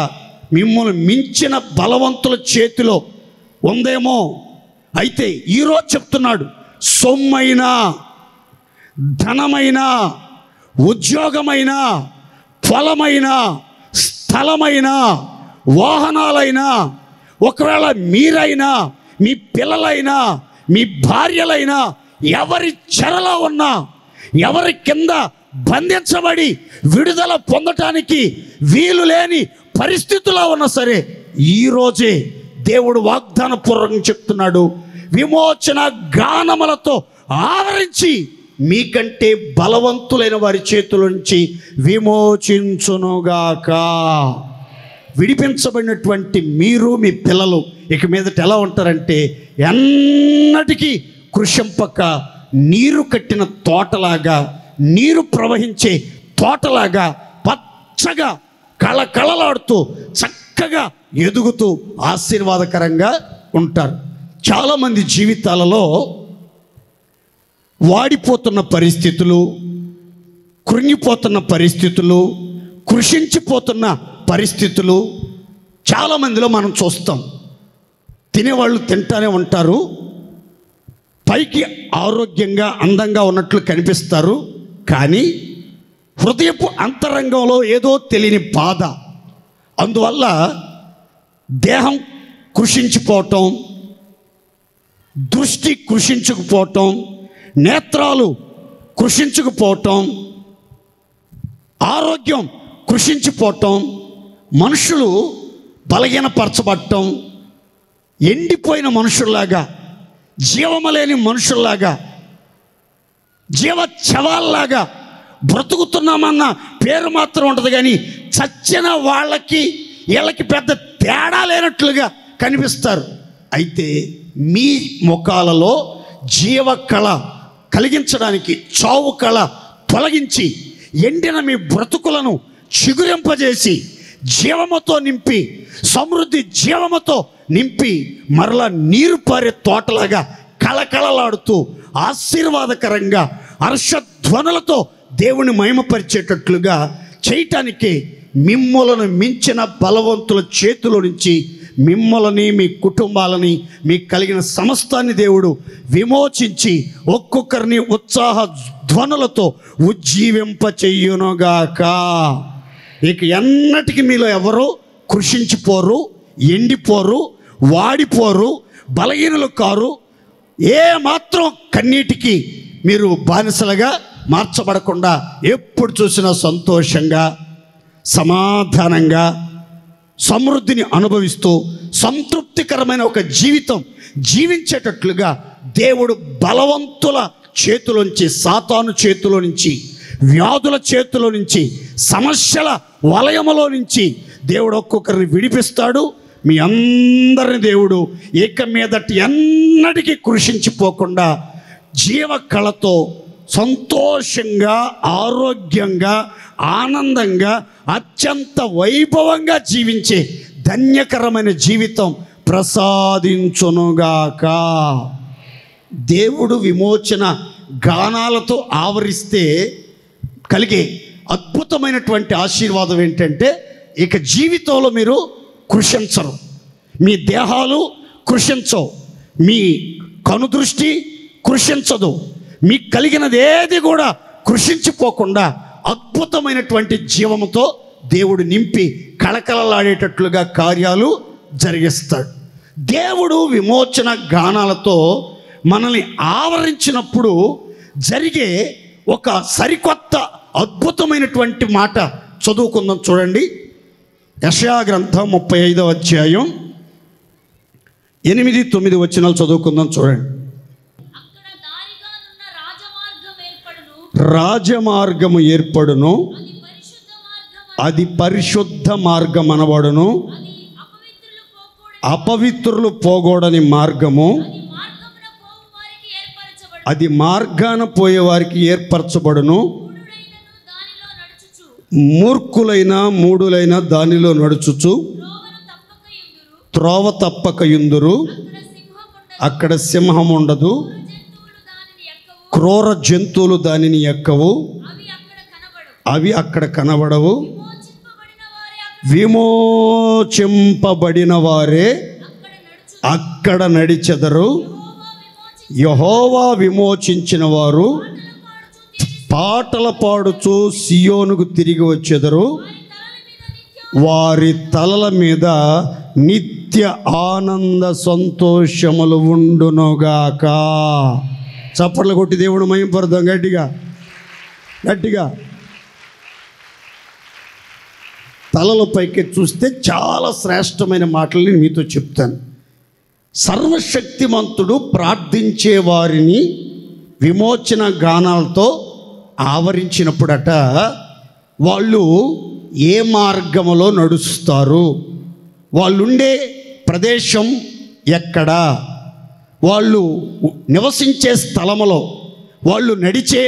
మిమ్మల్ని మించిన బలవంతుల చేతిలో ఉందేమో, అయితే ఈరోజు చెప్తున్నాడు, సొమ్మైనా, ధనమైనా, ఉద్యోగమైనా, పొలమైనా, స్థలమైనా, వాహనాలైనా, ఒకవేళ మీరైనా, మీ పిల్లలైనా, మీ భార్యలైనా, ఎవరి చెరలో ఉన్నా, ఎవరి కింద బంధించబడి విడుదల పొందటానికి వీలు లేని పరిస్థితుల్లో ఉన్నా సరే, ఈరోజే దేవుడు వాగ్దానపూర్వకంగా చెప్తున్నాడు, విమోచన గానములతో ఆవరించి మీకంటే బలవంతులైన వారి చేతుల నుంచి విమోచించునుగాక. విడిపించబడినటువంటి మీరు, మీ పిల్లలు ఇక మీదట ఎలా ఉంటారంటే, ఎన్నటికీ కృషింపక నీరు కట్టిన తోటలాగా, నీరు ప్రవహించే తోటలాగా పచ్చగా కళకళలాడుతూ చక్కగా ఎదుగుతూ ఆశీర్వాదకరంగా ఉంటారు. చాలామంది జీవితాలలో వాడిపోతున్న పరిస్థితులు, కృంగిపోతున్న పరిస్థితులు, కృషించిపోతున్న పరిస్థితులు చాలామందిలో మనం చూస్తాం. తినేవాళ్ళు తింటానే ఉంటారు, పైకి ఆరోగ్యంగా అందంగా ఉన్నట్లు కనిపిస్తారు, కానీ హృదయపు అంతరంగంలో ఏదో తెలియని బాధ, అందువల్ల దేహం కృషించిపోవటం, దృష్టి కృషించుకుపోవటం, నేత్రాలు కృషించుకుపోవటం, ఆరోగ్యం కృషించిపోవటం, మనుషులు బలహీనపరచబడటం, ఎండిపోయిన మనుషుల్లాగా, జీవమలేని మనుషుల్లాగా, జీవ శవాల్లాగా బ్రతుకుతున్నామన్న పేరు మాత్రం ఉంటుంది, కానీ చచ్చిన వాళ్ళకి వీళ్ళకి పెద్ద తేడా లేనట్లుగా కనిపిస్తారు. అయితే మీ ముఖాలలో జీవ కళ కలిగించడానికి చావు కళ తొలగించి ఎండిన మీ బ్రతుకులను చిగురింపజేసి జీవముతో నింపి, సమృద్ధి జీవముతో నింపి, మరలా నీరు పారే తోటలాగా కళకళలాడుతూ ఆశీర్వాదకరంగా హర్షధ్వనులతో దేవుని మహిమపరిచేటట్లుగా చేయటానికి మిమ్మలను మించిన బలవంతుల చేతుల నుంచి మిమ్మల్ని, మీ కుటుంబాలని, మీకు కలిగిన సమస్తాన్ని దేవుడు విమోచించి ఒక్కొక్కరిని ఉత్సాహ ధ్వనులతో ఉజ్జీవింప చెయ్యునుగాక. ఇక ఎన్నటికి మీలో ఎవరు కృషించిపోరు, ఎండిపోరు, వాడిపోరు, బలహీనులు కారు, ఏ మాత్రం కన్నీటికి మీరు బానిసలుగా మార్చబడకుండా ఎప్పుడు చూసినా సంతోషంగా, సమాధానంగా, సమృద్ధిని అనుభవిస్తూ సంతృప్తికరమైన ఒక జీవితం జీవించేటట్లుగా దేవుడు బలవంతుల చేతిలోంచి, సాతాను చేతిలో నుంచి, వ్యాధుల చేతిలో నుంచి, సమస్యల వలయములో నుంచి దేవుడు ఒక్కొక్కరిని విడిపిస్తాడు. మీ అందరిని దేవుడు ఏక మీదటి ఎన్నటికీ కృషించిపోకుండా జీవకళతో సంతోషంగా, ఆరోగ్యంగా, ఆనందంగా, అత్యంత వైభవంగా జీవించే ధన్యకరమైన జీవితం ప్రసాదించునుగాక. దేవుడు విమోచన గానాలతో ఆవరిస్తే కలిగే అద్భుతమైనటువంటి ఆశీర్వాదం ఏంటంటే, ఇక జీవితంలో మీరు కృషించరు, మీ దేహాలు కృషించవు, మీ కనుదృష్టి కృషించదు, మీకు కలిగినది ఏది కూడా కృషించిపోకుండా అద్భుతమైనటువంటి జీవముతో దేవుడు నింపి కళకళలాడేటట్లుగా కార్యాలు జరిగిస్తాడు. దేవుడు విమోచన గానాలతో మనల్ని ఆవరించినప్పుడు జరిగే ఒక సరికొత్త అద్భుతమైనటువంటి మాట చదువుకుందాం. చూడండి, యెషయా గ్రంథం 35వ అధ్యాయం 8-9 వచనాలు చదువుకుందాం. చూడండి. రాజమార్గము ఏర్పడును, అది పరిశుద్ధ మార్గం అనబడును, అపవిత్రులు పోగూడని మార్గము, అది మార్గాన పోయే వారికి ఏర్పరచబడును. మూర్ఖులైన మూఢులైన దానిలో నడుచుచు త్రోవ తప్పక యుందురు, అక్కడ సింహం ఉండదు, క్రూర జంతువులు దానిని ఎక్కవు, అవి అక్కడ కనబడవు. విమోచింపబడిన వారే అక్కడ నడిచెదరు. యెహోవా విమోచించిన వారు పాటలు పాడుచు సియోనుకు తిరిగి వచ్చెదరు. వారి తలల మీద నిత్య ఆనంద సంతోషములు ఉండునుగాక. చప్పట్లు కొట్టి దేవుడు మహింపరుద్దాం గట్టిగా గట్టిగా. తలల పైకి చూస్తే చాలా శ్రేష్టమైన మాటలు నేను మీతో చెప్తాను. సర్వశక్తిమంతుడు ప్రార్థించే వారిని విమోచన గానాలతో ఆవరించినప్పుడట వాళ్ళు ఏ మార్గములో నడుస్తారు, వాళ్ళుండే ప్రదేశం ఎక్కడ, వాళ్ళు నివసించే స్థలములో, వాళ్ళు నడిచే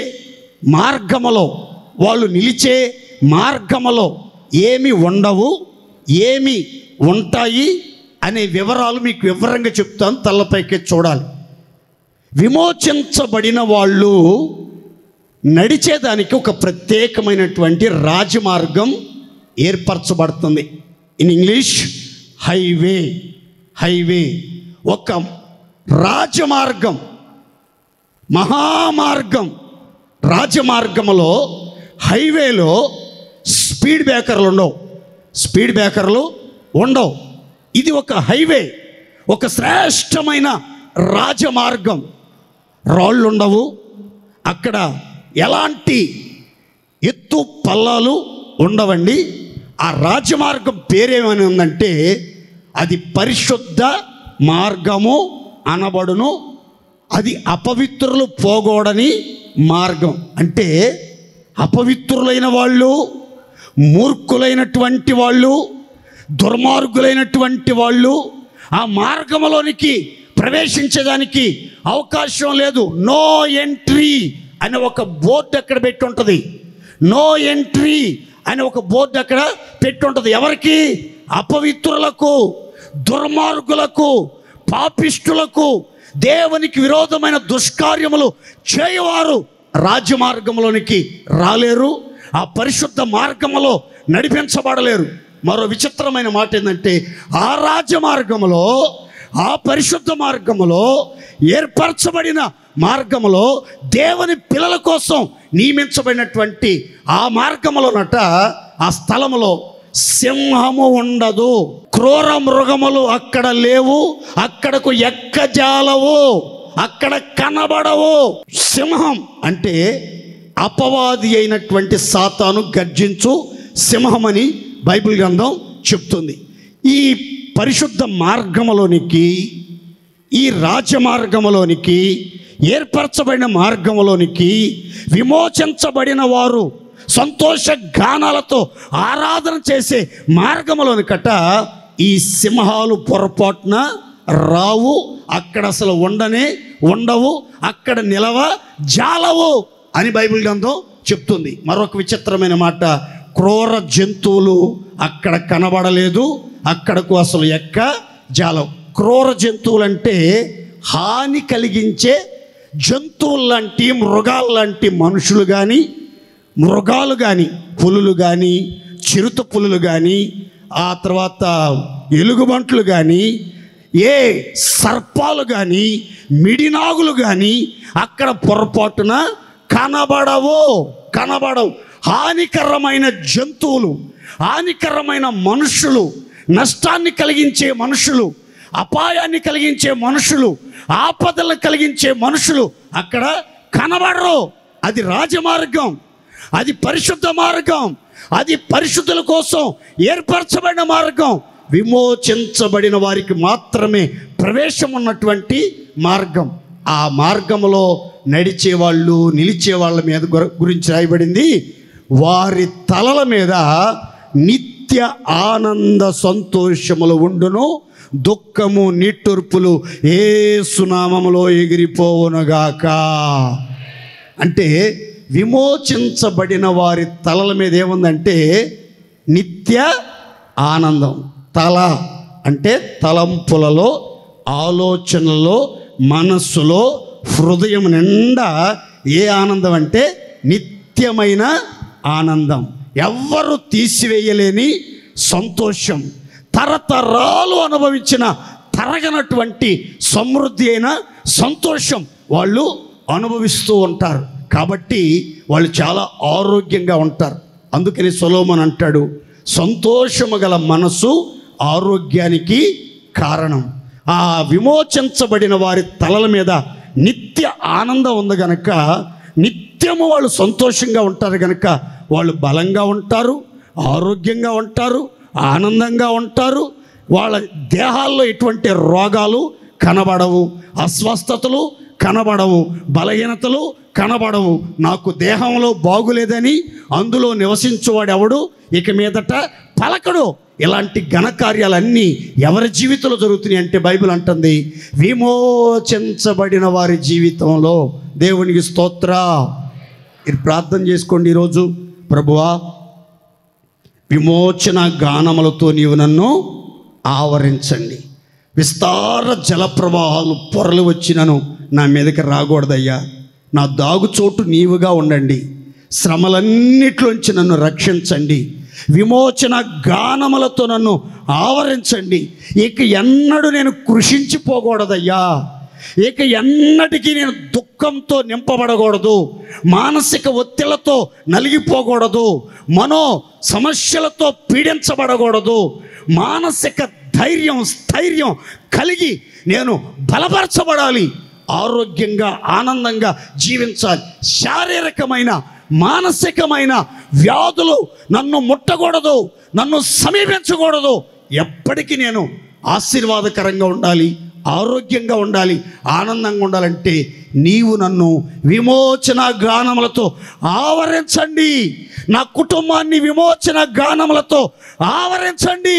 మార్గములో, వాళ్ళు నిలిచే మార్గములో ఏమి ఉండవు, ఏమి ఉంటాయి అనే వివరాలు మీకు వివరంగా చెప్తాను. తలపైకి చూడాలి. విమోచించబడిన వాళ్ళు నడిచేదానికి ఒక ప్రత్యేకమైనటువంటి రాజమార్గం ఏర్పరచబడుతుంది. In English highway. హైవే ఒక రాజమార్గం, మహామార్గం. రాజమార్గంలో, హైవేలో స్పీడ్ బ్రేకర్లు ఉండవు, స్పీడ్ బ్రేకర్లు ఉండవు. ఇది ఒక హైవే, ఒక శ్రేష్టమైన రాజమార్గం. రాళ్ళు ఉండవు, అక్కడ ఎలాంటి ఎత్తు పల్లాలు ఉండవండి. ఆ రాజమార్గం పేరేమని ఉందంటే అది పరిశుద్ధ మార్గము అనబడును, అది అపవిత్రులు పోగూడని మార్గం. అంటే అపవిత్రులైన వాళ్ళు, మూర్ఖులైనటువంటి వాళ్ళు, దుర్మార్గులైనటువంటి వాళ్ళు ఆ మార్గంలోనికి ప్రవేశించడానికి అవకాశం లేదు. నో ఎంట్రీ అని ఒక బోర్డు అక్కడ పెట్టి ఉంటుంది. నో ఎంట్రీ అని ఒక బోర్డు అక్కడ పెట్టి ఉంటుంది. ఎవరికి? అపవిత్రులకు, దుర్మార్గులకు, పాపిష్టులకు, దేవునికి విరోధమైన దుష్కార్యములు చేయవారు రాజమార్గంలోనికి రాలేరు, ఆ పరిశుద్ధ మార్గములో నడిపించబడలేరు. మరో విచిత్రమైన మాట ఏంటంటే ఆ రాజమార్గములో, ఆ పరిశుద్ధ మార్గములో, ఏర్పరచబడిన మార్గములో, దేవుని పిల్లల కోసం నియమించబడినటువంటి ఆ మార్గములోనట, ఆ స్థలములో సింహము ఉండదు, క్రూర మృగములు అక్కడ లేవు, అక్కడకు ఎక్కజాలవు, అక్కడ కనబడవు. సింహం అంటే అపవాది అయినటువంటి సాతాను గర్జించు సింహమని బైబిల్ గ్రంథం చెప్తుంది. ఈ పరిశుద్ధ మార్గములోనికి, ఈ రాజమార్గములోనికి, ఏర్పరచబడిన మార్గములోనికి విమోచించబడిన వారు సంతోష గానాలతో ఆరాధన చేసే మార్గములోనికట ఈ సింహాలు పొరపాటున రావు, అక్కడ అసలు ఉండవు, అక్కడ నిలవ జాలవు అని బైబిల్ గ్రంథం చెప్తుంది. మరొక విచిత్రమైన మాట, క్రూర జంతువులు అక్కడ కనబడలేదు, అక్కడకు అసలు జాలవు. క్రూర జంతువులు అంటే హాని కలిగించే జంతువులు లాంటి, మృగాలు లాంటి మనుషులు కానీ, మృగాలు కానీ, పులులు కానీ, చిరుత పులులు కానీ, ఆ తర్వాత ఎలుగుబంట్లు కానీ, ఏ సర్పాలు కానీ, మిడినాగులు కానీ అక్కడ పొరపాటున కనబడవు. హానికరమైన జంతువులు, హానికరమైన మనుషులు, నష్టాన్ని కలిగించే మనుషులు, అపాయాన్ని కలిగించే మనుషులు, ఆపదలను కలిగించే మనుషులు అక్కడ కనబడరు. అది రాజమార్గం, అది పరిశుద్ధ మార్గం, అది పరిశుద్ధుల కోసం ఏర్పరచబడిన మార్గం, విమోచించబడిన వారికి మాత్రమే ప్రవేశం ఉన్నటువంటి మార్గం. ఆ మార్గంలో నడిచేవాళ్ళు, నిలిచే వాళ్ళ మీద గురించి రాయబడింది, వారి తలల మీద నిత్య ఆనంద సంతోషములు ఉండును, దుఃఖము నిట్టూర్పులు యేసు నామములో ఎగిరిపోవునుగాక. అంటే విమోచించబడిన వారి తలల మీద ఏముందంటే నిత్య ఆనందం. తల అంటే తలంపులలో, ఆలోచనలో, మనస్సులో, హృదయం నిండా ఏ ఆనందం అంటే నిత్యమైన ఆనందం, ఎవ్వరు తీసివేయలేని సంతోషం, తరతరాలు అనుభవించిన తరగనటువంటి సమృద్ధి అయిన సంతోషం వాళ్ళు అనుభవిస్తూ ఉంటారు. కాబట్టి వాళ్ళు చాలా ఆరోగ్యంగా ఉంటారు. అందుకని సొలొమోను అంటాడు, సంతోషము గల మనసు ఆరోగ్యానికి కారణం. ఆ విమోచించబడిన వారి తలల మీద నిత్య ఆనందం ఉంది గనక, నిత్యము వాళ్ళు సంతోషంగా ఉంటారు గనక వాళ్ళు బలంగా ఉంటారు, ఆరోగ్యంగా ఉంటారు, ఆనందంగా ఉంటారు. వాళ్ళ దేహాల్లో ఎటువంటి రోగాలు కనబడవు, అస్వస్థతలు కనబడవు, బలహీనతలు కనబడవు. నాకు దేహంలో బాగులేదని అందులో నివసించువాడు ఎవడు ఇక మీదట పలకడు. ఇలాంటి ఘనకార్యాలన్నీ ఎవరి జీవితంలో జరుగుతున్నాయి అంటే బైబిల్ అంటుంది విమోచించబడిన వారి జీవితంలో. దేవునికి స్తోత్ర. మీరు ప్రార్థన చేసుకోండి ఈరోజు, ప్రభువా విమోచన గానములతో నీవు నన్ను ఆవరించండి. విస్తార జల ప్రవాహాలు పొరలు వచ్చినను నా మీదకి రాకూడదయ్యా. నా దాగుచోటు నీవుగా ఉండండి. శ్రమలన్నిట్లోంచి నన్ను రక్షించండి. విమోచన గానములతో నన్ను ఆవరించండి. ఇక ఎన్నడూ నేను కృషించిపోకూడదయ్యా. ఇక ఎన్నటికీ నేను దుఃఖంతో నింపబడకూడదు, మానసిక ఒత్తిళ్లతో నలిగిపోకూడదు, మనో సమస్యలతో పీడించబడకూడదు. మానసిక స్థైర్యం కలిగి నేను బలపరచబడాలి, ఆరోగ్యంగా ఆనందంగా జీవించాలి. శారీరకమైన మానసికమైన వ్యాధులు నన్ను ముట్టకూడదు, నన్ను సమీపించకూడదు. ఎప్పటికీ నేను ఆశీర్వాదకరంగా ఉండాలి, ఆరోగ్యంగా ఉండాలి, ఆనందంగా ఉండాలంటే నీవు నన్ను విమోచన గానములతో ఆవరించండి. నా కుటుంబాన్ని విమోచన గానములతో ఆవరించండి.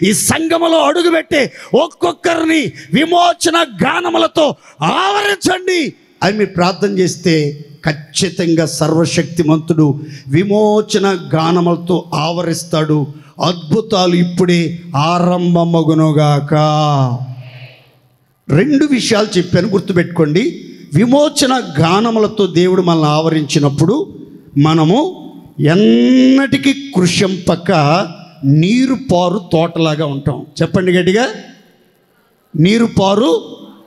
ఈ సంఘములో అడుగుపెట్టే ఒక్కొక్కరిని విమోచన గానములతో ఆవరించండి అని మీరు ప్రార్థన చేస్తే ఖచ్చితంగా సర్వశక్తిమంతుడు విమోచన గానములతో ఆవరిస్తాడు. అద్భుతాలు ఇప్పుడే ఆరంభమగునుగాక. 2 విషయాలు చెప్పాను, గుర్తుపెట్టుకోండి. విమోచన గానములతో దేవుడు మనల్ని ఆవరించినప్పుడు మనము ఎన్నటికీ కృషింపక నీరు పారు తోటలాగా ఉంటాం. చెప్పండి గట్టిగా, నీరు పారు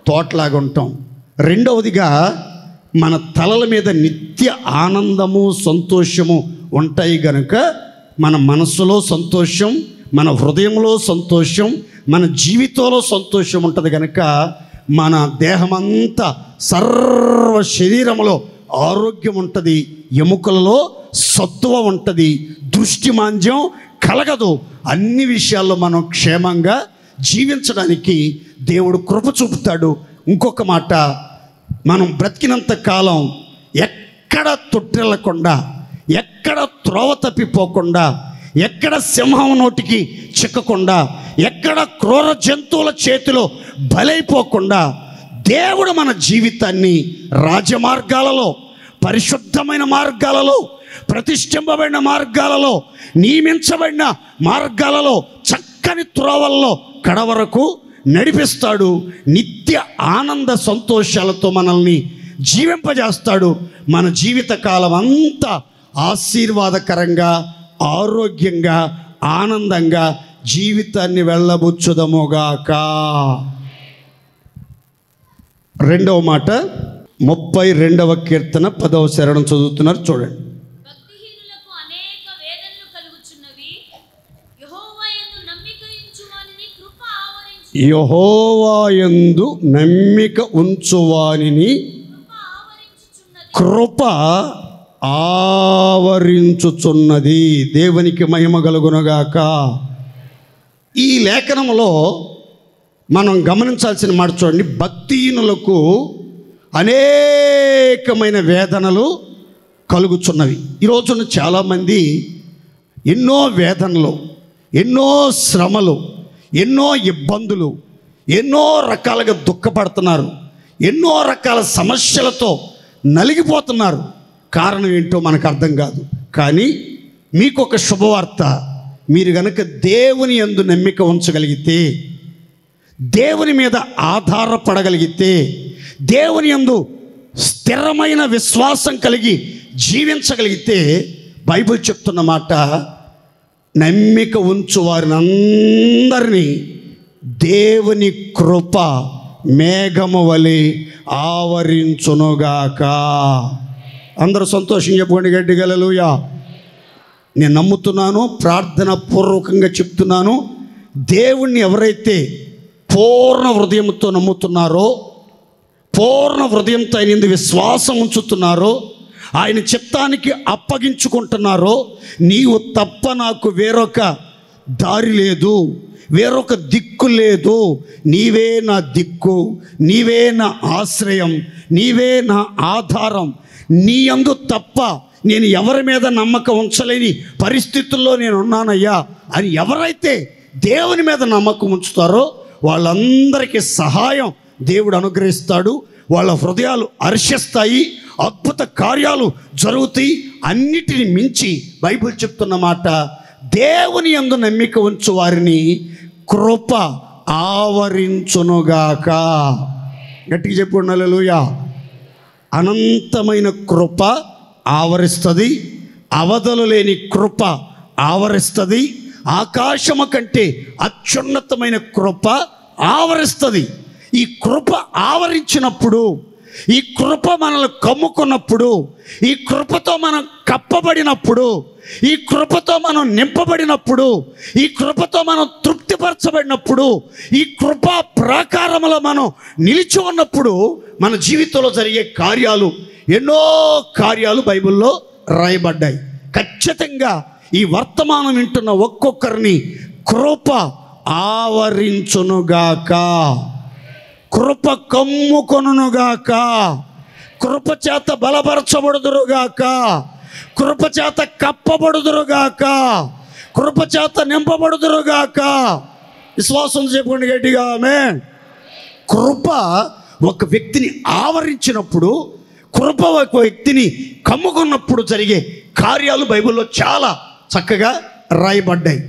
తోటలాగా ఉంటాం. రెండవదిగా మన తలల మీద నిత్య ఆనందము సంతోషము ఉంటాయి గనుక మన మనస్సులో సంతోషం, మన హృదయంలో సంతోషం, మన జీవితంలో సంతోషం ఉంటుంది కనుక మన దేహమంతా సర్వ శరీరంలో ఆరోగ్యం ఉంటుంది, ఎముకలలో సత్తువ ఉంటుంది, దృష్టి మాంద్యం కలగదు. అన్ని విషయాల్లో మనం క్షేమంగా జీవించడానికి దేవుడు కృప చూపుతాడు. ఇంకొక మాట, మనం బ్రతికినంత కాలం ఎక్కడ తొట్టిల్లకుండా, ఎక్కడ త్రోవ తప్పిపోకుండా, ఎక్కడ సింహం నోటికి చిక్కకుండా, ఎక్కడ క్రూర జంతువుల చేతిలో బలైపోకుండా దేవుడు మన జీవితాన్ని రాజమార్గాలలో, పరిశుద్ధమైన మార్గాలలో, ప్రతిష్ఠింపబడిన మార్గాలలో, నియమించబడిన మార్గాలలో, చక్కని త్రోవల్లో కడవరకు నడిపిస్తాడు. నిత్య ఆనంద సంతోషాలతో మనల్ని జీవింపజేస్తాడు. మన జీవిత కాలం అంతా ఆశీర్వాదకరంగా, ఆరోగ్యంగా, ఆనందంగా జీవితాన్ని వెళ్ళబుచ్చుదముగాక. రెండవ మాట 32వ కీర్తన 10వ శరణం చదువుతున్నారు, చూడండి. భక్తిహీనులకు అనేక వేదనలు కలుగుచున్నవి, యెహోవా యందు నమ్మిక ఉంచువానిని కృప ఆవరించు. యెహోవా యందు నమ్మిక ఉంచువానిని కృప ఆవరించుచున్నది. దేవునికి మహిమ కలుగునుగాక. ఈ లేఖనంలో మనం గమనించాల్సిన మాట చూడండి. భక్తిహీనులకు అనేకమైన వేదనలు కలుగుచున్నవి. ఈరోజున చాలామంది ఎన్నో వేదనలు, ఎన్నో శ్రమలు, ఎన్నో ఇబ్బందులు, ఎన్నో రకాలుగా దుఃఖపడుతున్నారు, ఎన్నో రకాల సమస్యలతో నలిగిపోతున్నారు. కారణం ఏంటో మనకు అర్థం కాదు. కానీ మీకు ఒక శుభవార్త, మీరు కనుక దేవుని యందు నమ్మిక ఉంచగలిగితే, దేవుని మీద ఆధారపడగలిగితే, దేవుని యందు స్థిరమైన విశ్వాసం కలిగి జీవించగలిగితే, బైబిల్ చెప్తున్న మాట, నమ్మిక ఉంచు వారిని అందరినీ దేవుని కృప మేఘము వలె ఆవరించునుగాక. అందరూ సంతోషం చెప్పుకోండి గట్టిగా హల్లెలూయా. నేను నమ్ముతున్నాను, ప్రార్థన పూర్వకంగా చెప్తున్నాను. దేవుణ్ణి ఎవరైతే పూర్ణ హృదయంతో నమ్ముతున్నారో, పూర్ణ హృదయంతో ఆయన యందు విశ్వాసం ఉంచుతున్నారో, ఆయన చిత్తానికి అప్పగించుకుంటున్నారో, నీవు తప్ప నాకు వేరొక దారి లేదు, వేరొక దిక్కు లేదు, నీవే నా దిక్కు, నీవే నా ఆశ్రయం, నీవే నా ఆధారం, నీ యందు తప్ప నేను ఎవరి మీద నమ్మకం ఉంచలేని పరిస్థితుల్లో నేను ఉన్నానయ్యా అని ఎవరైతే దేవుని మీద నమ్మకం ఉంచుతారో వాళ్ళందరికీ సహాయం దేవుడు అనుగ్రహిస్తాడు. వాళ్ళ హృదయాలు హర్షిస్తాయి, అద్భుత కార్యాలు జరుగుతాయి. అన్నిటిని మించి బైబిల్ చెప్తున్న మాట, దేవుని యందు నమ్మిక ఉంచు వారిని కృప ఆవరించునుగాక. గట్టిగా చెప్పుకోండి హల్లెలూయా. అనంతమైన కృప ఆవరిస్తుంది, అవధులు లేని కృప ఆవరిస్తుంది, ఆకాశము కంటే అత్యున్నతమైన కృప ఆవరిస్తుంది. ఈ కృప ఆవరించినప్పుడు, ఈ కృప మనల్ని కమ్ముకున్నప్పుడు, ఈ కృపతో మనం కప్పబడినప్పుడు, ఈ కృపతో మనం నింపబడినప్పుడు, ఈ కృపతో మనం తృప్తిపరచబడినప్పుడు, ఈ కృప ప్రాకారములో మనం నిలిచి ఉన్నప్పుడు మన జీవితంలో జరిగే కార్యాలు, ఎన్నో కార్యాలు బైబిల్లో రాయబడ్డాయి. ఖచ్చితంగా ఈ వర్తమానం వింటున్న ఒక్కొక్కరిని కృప ఆవరించునుగాక, కృప కమ్ముకొనుగాక, కృప చేత బలపరచబడుదురుగాక, కృప చేత కప్పబడుదురుగాక, కృప చేత నింపబడుదురుగాక. విశ్వాసం చెప్పుకోండి గట్టిగా ఆమేన్. కృప ఒక వ్యక్తిని ఆవరించినప్పుడు, కృప ఒక వ్యక్తిని కమ్ముకున్నప్పుడు జరిగే కార్యాలు బైబిల్లో చాలా చక్కగా రాయబడ్డాయి.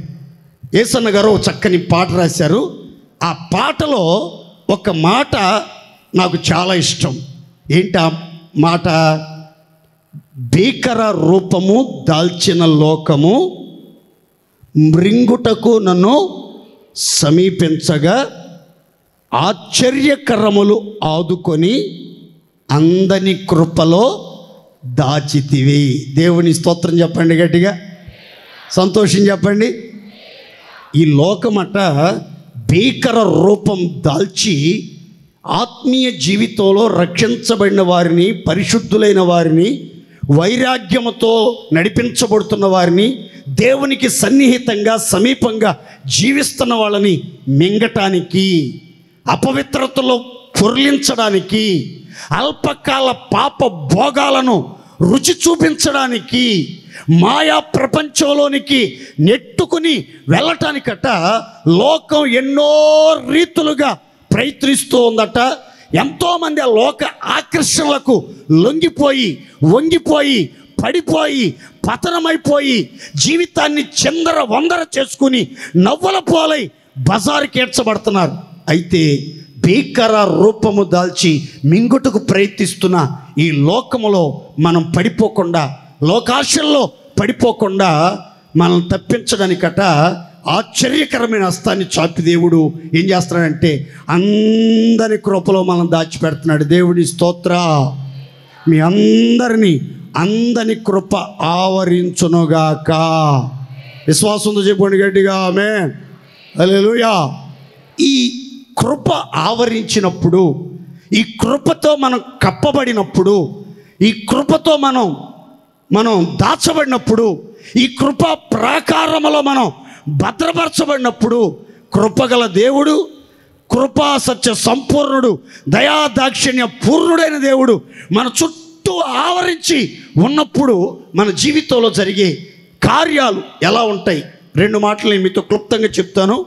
యేసన్న గారు చక్కని పాట రాశారు. ఆ పాటలో ఒక మాట నాకు చాలా ఇష్టం. ఏంటి ఆ మాట? భీకర రూపము దాల్చిన లోకము మృంగుటకు నన్ను సమీపించగా ఆశ్చర్యకరములు ఆదుకొని అందని కృపలో దాచితివి. దేవుని స్తోత్రం చెప్పండి గట్టిగా, సంతోషం చెప్పండి. ఈ లోకమట భీకర రూపం దాల్చి ఆత్మీయ జీవితంలో రక్షించబడిన వారిని, పరిశుద్ధులైన వారిని, వైరాగ్యముతో నడిపించబడుతున్న వారిని, దేవునికి సన్నిహితంగా సమీపంగా జీవిస్తున్న వాళ్ళని మింగటానికి, అపవిత్రతలో పొర్లించడానికి, అల్పకాల పాప భోగాలను రుచి చూపించడానికి, మాయా ప్రపంచంలోనికి నెట్టుకుని వెళ్ళటానికట లోకం ఎన్నో రీతులుగా ప్రయత్నిస్తూ ఉందట. ఎంతోమంది ఆ లోక ఆకర్షణలకు లొంగిపోయి, వంగిపోయి, పడిపోయి, పతనమైపోయి, జీవితాన్ని చిందర వందర చేసుకుని నవ్వుల పోలై బజారుకి ఏడ్చబడుతున్నారు. అయితే భీకర రూపము దాల్చి మింగుటకు ప్రయత్నిస్తున్న ఈ లోకములో మనం పడిపోకుండా, లోకాశల్లో పడిపోకుండా మనల్ని తప్పించడానికట ఆశ్చర్యకరమైన హస్తాన్ని చాపి దేవుడు ఏం చేస్తున్నాడంటే అందరి కృపలో మనం దాచిపెడుతున్నాడు. దేవుడి స్తోత్ర. మీ అందరి కృప ఆవరించునుగాక. విశ్వాసంతో చెప్పండి గట్టిగా ఆమేన్. హల్లెలూయా. ఈ కృప ఆవరించినప్పుడు, ఈ కృపతో మనం కప్పబడినప్పుడు, ఈ కృపతో మనం దాచబడినప్పుడు, ఈ కృప ప్రాకారములో మనం భద్రపరచబడినప్పుడు, కృపగల దేవుడు, కృపా సత్య సంపూర్ణుడు, దయాదాక్షిణ్య పూర్ణుడైన దేవుడు మన చుట్టూ ఆవరించి ఉన్నప్పుడు మన జీవితంలో జరిగే కార్యాలు ఎలా ఉంటాయి? 2 మాటలు నేను మీతో క్లుప్తంగా చెప్తాను,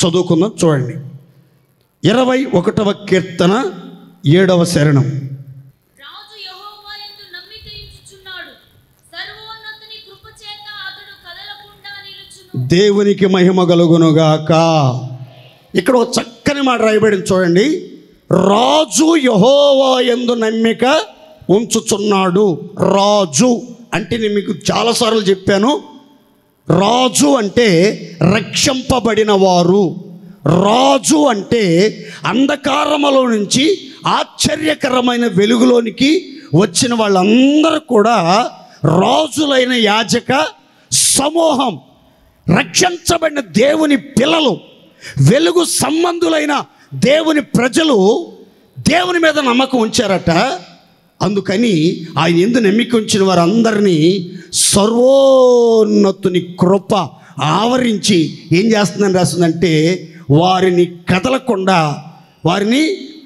చదువుకుందాం. చూడండి. 21వ కీర్తన 7వ శరణం. రాజు యెహోవా యందు నమ్మిక ఉంచుచున్నాడు, సర్వోన్నతుని కృప చేత అతడు కదలకుండా నిలుచును. దేవునికి మహిమ కలుగునుగాక. ఇక్కడ ఒక చక్కని మాట రాయబడింది చూడండి. రాజు యెహోవా యందు నమ్మిక ఉంచుచున్నాడు. రాజు అంటే నేను మీకు చాలాసార్లు చెప్పాను, రాజు అంటే రక్షింపబడిన వారు. రాజు అంటే అంధకారములో నుంచి ఆశ్చర్యకరమైన వెలుగులోనికి వచ్చిన వాళ్ళందరూ కూడా రాజులైన యాజక సమూహం, రక్షించబడిన దేవుని పిల్లలు, వెలుగు సంబంధులైన దేవుని ప్రజలు దేవుని మీద నమ్మకం ఉంచారట. అందుకని ఆయన యందు నమ్మిక ఉంచిన వారందరినీ సర్వోన్నతుని కృప ఆవరించి ఏం చేస్తుందని రాస్తుందంటే వారిని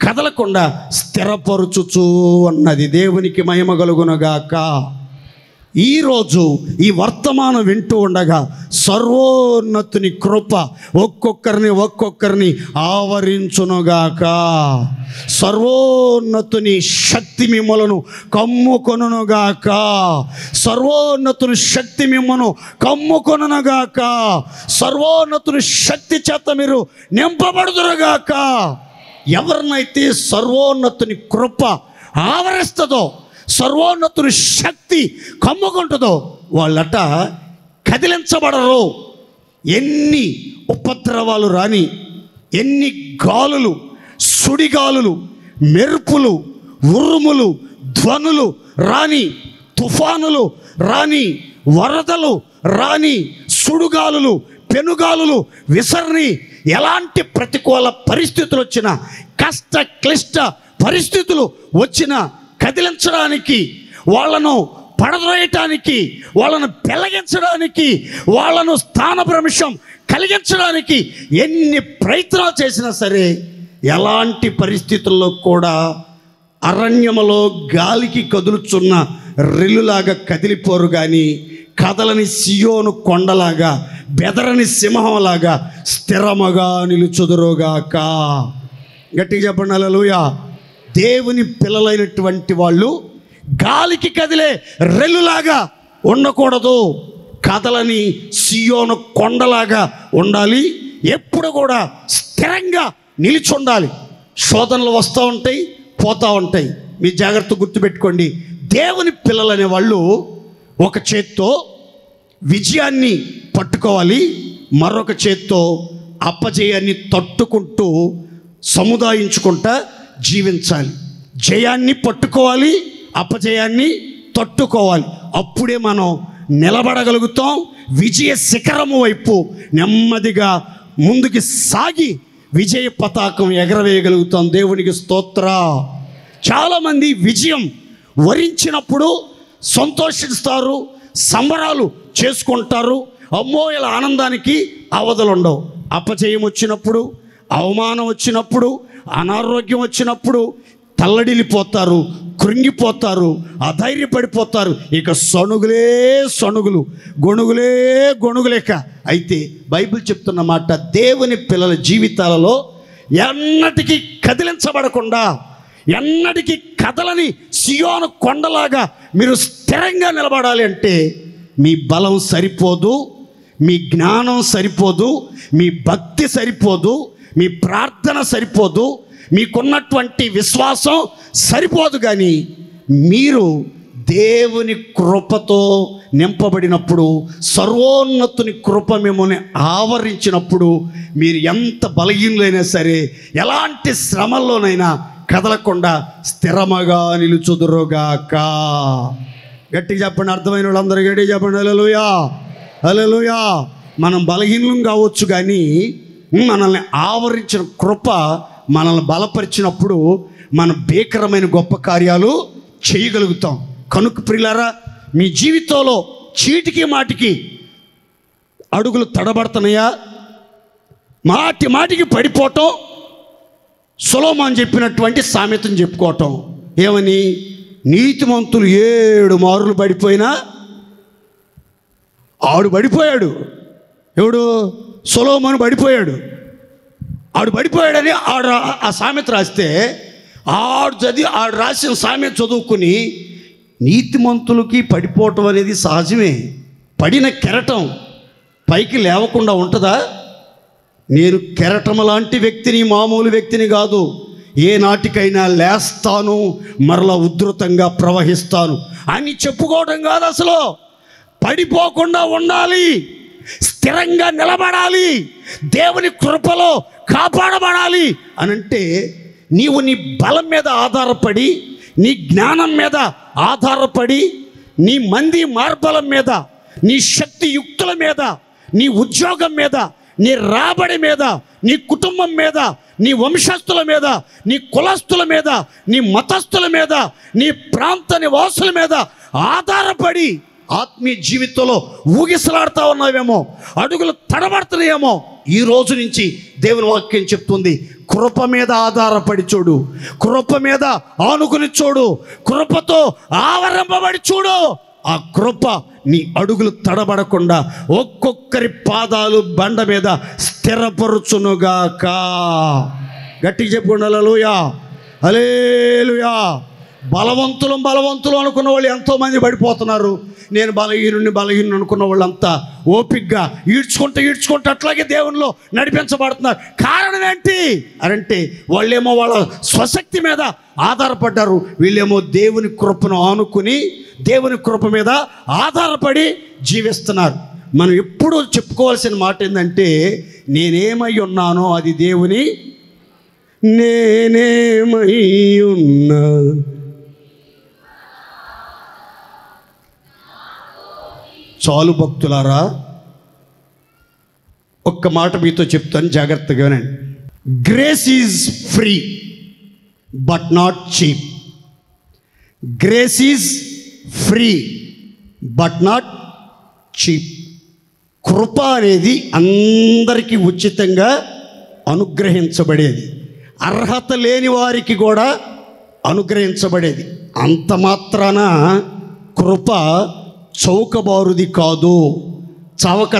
కదలకుండా స్థిరపరుచుచు అన్నది. దేవునికి మహిమ కలుగునుగాక. ఈరోజు ఈ వర్తమానం వింటూ ఉండగా సర్వోన్నతుని కృప ఒక్కొక్కరిని ఆవరించునుగాక. సర్వోన్నతుని శక్తి మిమ్మలను కమ్ముకొనుగాక. సర్వోన్నతుని శక్తి మిమ్మను కమ్ముకొనుగాక. సర్వోన్నతుని శక్తి చేత మీరు నింపబడుదురుగాక. ఎవరినైతే సర్వోన్నతుని కృప ఆవరిస్తుందో, సర్వోన్నతుని శక్తి కమ్ముకుంటుందో వాళ్ళట కదిలించబడరు. ఎన్ని ఉపద్రవాలు రాని, ఎన్ని గాలులు, సుడిగాలులు, మెరుపులు, ఉరుములు, ధ్వనులు రాని, తుఫానులు రాని, వరదలు రాని, సుడుగాలులు, పెనుగాలులు విసరని, ఎలాంటి ప్రతికూల పరిస్థితులు వచ్చినా, కష్ట క్లిష్ట పరిస్థితులు వచ్చినా కదిలించడానికి, వాళ్ళను పడద్రోయటానికి, వాళ్ళను పెళ్ళగించడానికి, వాళ్ళను స్థానభ్రంశం కలిగించడానికి ఎన్ని ప్రయత్నాలు చేసినా సరే ఎలాంటి పరిస్థితుల్లో కూడా అరణ్యములో గాలికి కదులుచున్న రెల్లులాగా కదిలిపోరు. కానీ కదలని సియోను కొండలాగా, బెదరని సింహంలాగా స్థిరముగా నిలుచుదురుగాక. గట్టిగా చెప్పండి హల్లెలూయా. దేవుని పిల్లలైనటువంటి వాళ్ళు గాలికి కదిలే రెల్లులాగా ఉండకూడదు, కదలని సియోను కొండలాగా ఉండాలి. ఎప్పుడు కూడా స్థిరంగా నిలిచి ఉండాలి. శోధనలు వస్తూ ఉంటాయి, పోతూ ఉంటాయి. మీ జాగ్రత్త గుర్తుపెట్టుకోండి. దేవుని పిల్లలనే వాళ్ళు ఒక చేత్తో విజయాన్ని పట్టుకోవాలి, మరొక చేత్తో అపజయాన్ని తట్టుకుంటూ సముదాయించుకుంటా జీవించాలి. జయాన్ని పట్టుకోవాలి, అపజయాన్ని తట్టుకోవాలి. అప్పుడే మనం నిలబడగలుగుతాం. విజయ శిఖరము వైపు నెమ్మదిగా ముందుకు సాగి విజయ పతాకం ఎగరవేయగలుగుతాం. దేవునికి స్తోత్ర. చాలామంది విజయం వరించినప్పుడు సంతోషిస్తారు, సంబరాలు చేసుకుంటారు. అమ్మో ఇలా ఆనందానికి అవధులు ఉండవు. అపజయం వచ్చినప్పుడు, అవమానం వచ్చినప్పుడు, అనారోగ్యం వచ్చినప్పుడు తల్లడిల్లిపోతారు, కృంగిపోతారు, అధైర్యపడిపోతారు. ఇక సణుగులే సణుగులు, గొణుగులే గొణుగులేక. అయితే బైబిల్ చెప్తున్న మాట, దేవుని పిల్లల జీవితాలలో ఎన్నటికీ కదిలించబడకుండా, ఎన్నటికీ కదలని సియోను కొండలాగా మీరు స్థిరంగా నిలబడాలి అంటే మీ బలం సరిపోదు, మీ జ్ఞానం సరిపోదు, మీ భక్తి సరిపోదు, మీ ప్రార్థన సరిపోదు, మీకున్నటువంటి విశ్వాసం సరిపోదు. కానీ మీరు దేవుని కృపతో నింపబడినప్పుడు, సర్వోన్నతుని కృప మిమ్మల్ని ఆవరించినప్పుడు మీరు ఎంత బలహీనులైనా సరే, ఎలాంటి శ్రమల్లోనైనా కదలకుండా స్థిరముగా నిలుచుదురుగాక. గట్టిగా చెప్పండి, అర్థమైన వాళ్ళందరూ గట్టిగా చెప్పండి. హల్లెలూయా, హల్లెలూయా. మనం బలహీనం కావచ్చు, కానీ మనల్ని ఆవరించిన కృప మనల్ని బలపరిచినప్పుడు మన భీకరమైన గొప్ప కార్యాలు చేయగలుగుతాం. కనుక ప్రియులారా, మీ జీవితంలో చీటికి మాటికి అడుగులు తడబడుతున్నాయా? మాటి మాటికి పడిపోవటం, సొలొమోను చెప్పినటువంటి సామెతను చెప్పుకోవటం ఏమని, నీతిమంతులు 7 మారులు పడిపోయినా ఆడు పడిపోయాడు. ఎవడు? సొలొమోను పడిపోయాడు. ఆడు పడిపోయాడని ఆ సామెత రాస్తే ఆడు రాసిన సామెత చదువుకుని, నీతిమంతులకి పడిపోవటం అనేది సహజమే. పడిన కెరటం పైకి లేవకుండా ఉంటుందా? నేను కెరటం లాంటి వ్యక్తిని, మామూలు వ్యక్తిని కాదు. ఏ నాటికైనా లేస్తాను, మరలా ఉధృతంగా ప్రవహిస్తాను అని చెప్పుకోవడం కాదు. అసలు పడిపోకుండా ఉండాలి, స్థిరంగా నిలబడాలి, దేవుని కృపలో కాపాడబడాలి అనంటే నీవు నీ బలం మీద ఆధారపడి, నీ జ్ఞానం మీద ఆధారపడి, నీ మంది మార్బలం మీద, నీ శక్తి యుక్తుల మీద, నీ ఉద్యోగం మీద, నీ రాబడి మీద, నీ కుటుంబం మీద, నీ వంశస్థుల మీద, నీ కులస్తుల మీద, నీ మతస్థుల మీద, నీ ప్రాంత నివాసుల మీద ఆధారపడి ఆత్మీయ జీవితంలో ఊగిసలాడుతూ ఉన్నావేమో, అడుగులు తడబడుతున్నాయేమో. ఈ రోజు నుంచి దేవుని వాక్యం చెప్తుంది, కృప మీద ఆధారపడి చూడు, కృప మీద ఆనుకుని చూడు, కృపతో ఆవరింపబడి చూడు. ఆ కృప నీ అడుగులు తడబడకుండా ఒక్కొక్కరి పాదాలు బండ మీద స్థిరపరుచునుగాక. గట్టిగా చెప్పుకోండి, హల్లెలూయా, హల్లెలూయా. బలవంతులు అనుకున్న వాళ్ళు ఎంతోమంది పడిపోతున్నారు. నేను బలహీనుని అనుకున్న వాళ్ళంతా ఓపికగా ఈడ్చుకుంటూ అట్లాగే దేవునిలో నడిపించబడుతున్నారు. కారణం ఏంటి అనంటే, వాళ్ళేమో వాళ్ళ స్వశక్తి మీద ఆధారపడ్డారు, వీళ్ళేమో దేవుని కృపను ఆనుకుని దేవుని కృప మీద ఆధారపడి జీవిస్తున్నారు. మనం ఎప్పుడూ చెప్పుకోవాల్సిన మాట ఏంటంటే, నేనేమై ఉన్నానో అది దేవుని, నేనేమై ఉన్నా చాలు. భక్తులారా, ఒక్క మాట మీతో చెప్తాను, జాగ్రత్తగా వినండి. Grace is free but not cheap. Grace is free but not cheap. కృప అనేది అందరికీ ఉచితంగా అనుగ్రహించబడేది, అర్హత లేని వారికి కూడా అనుగ్రహించబడేది. అంత మాత్రాన కృప చౌకబారుది కాదు, చవక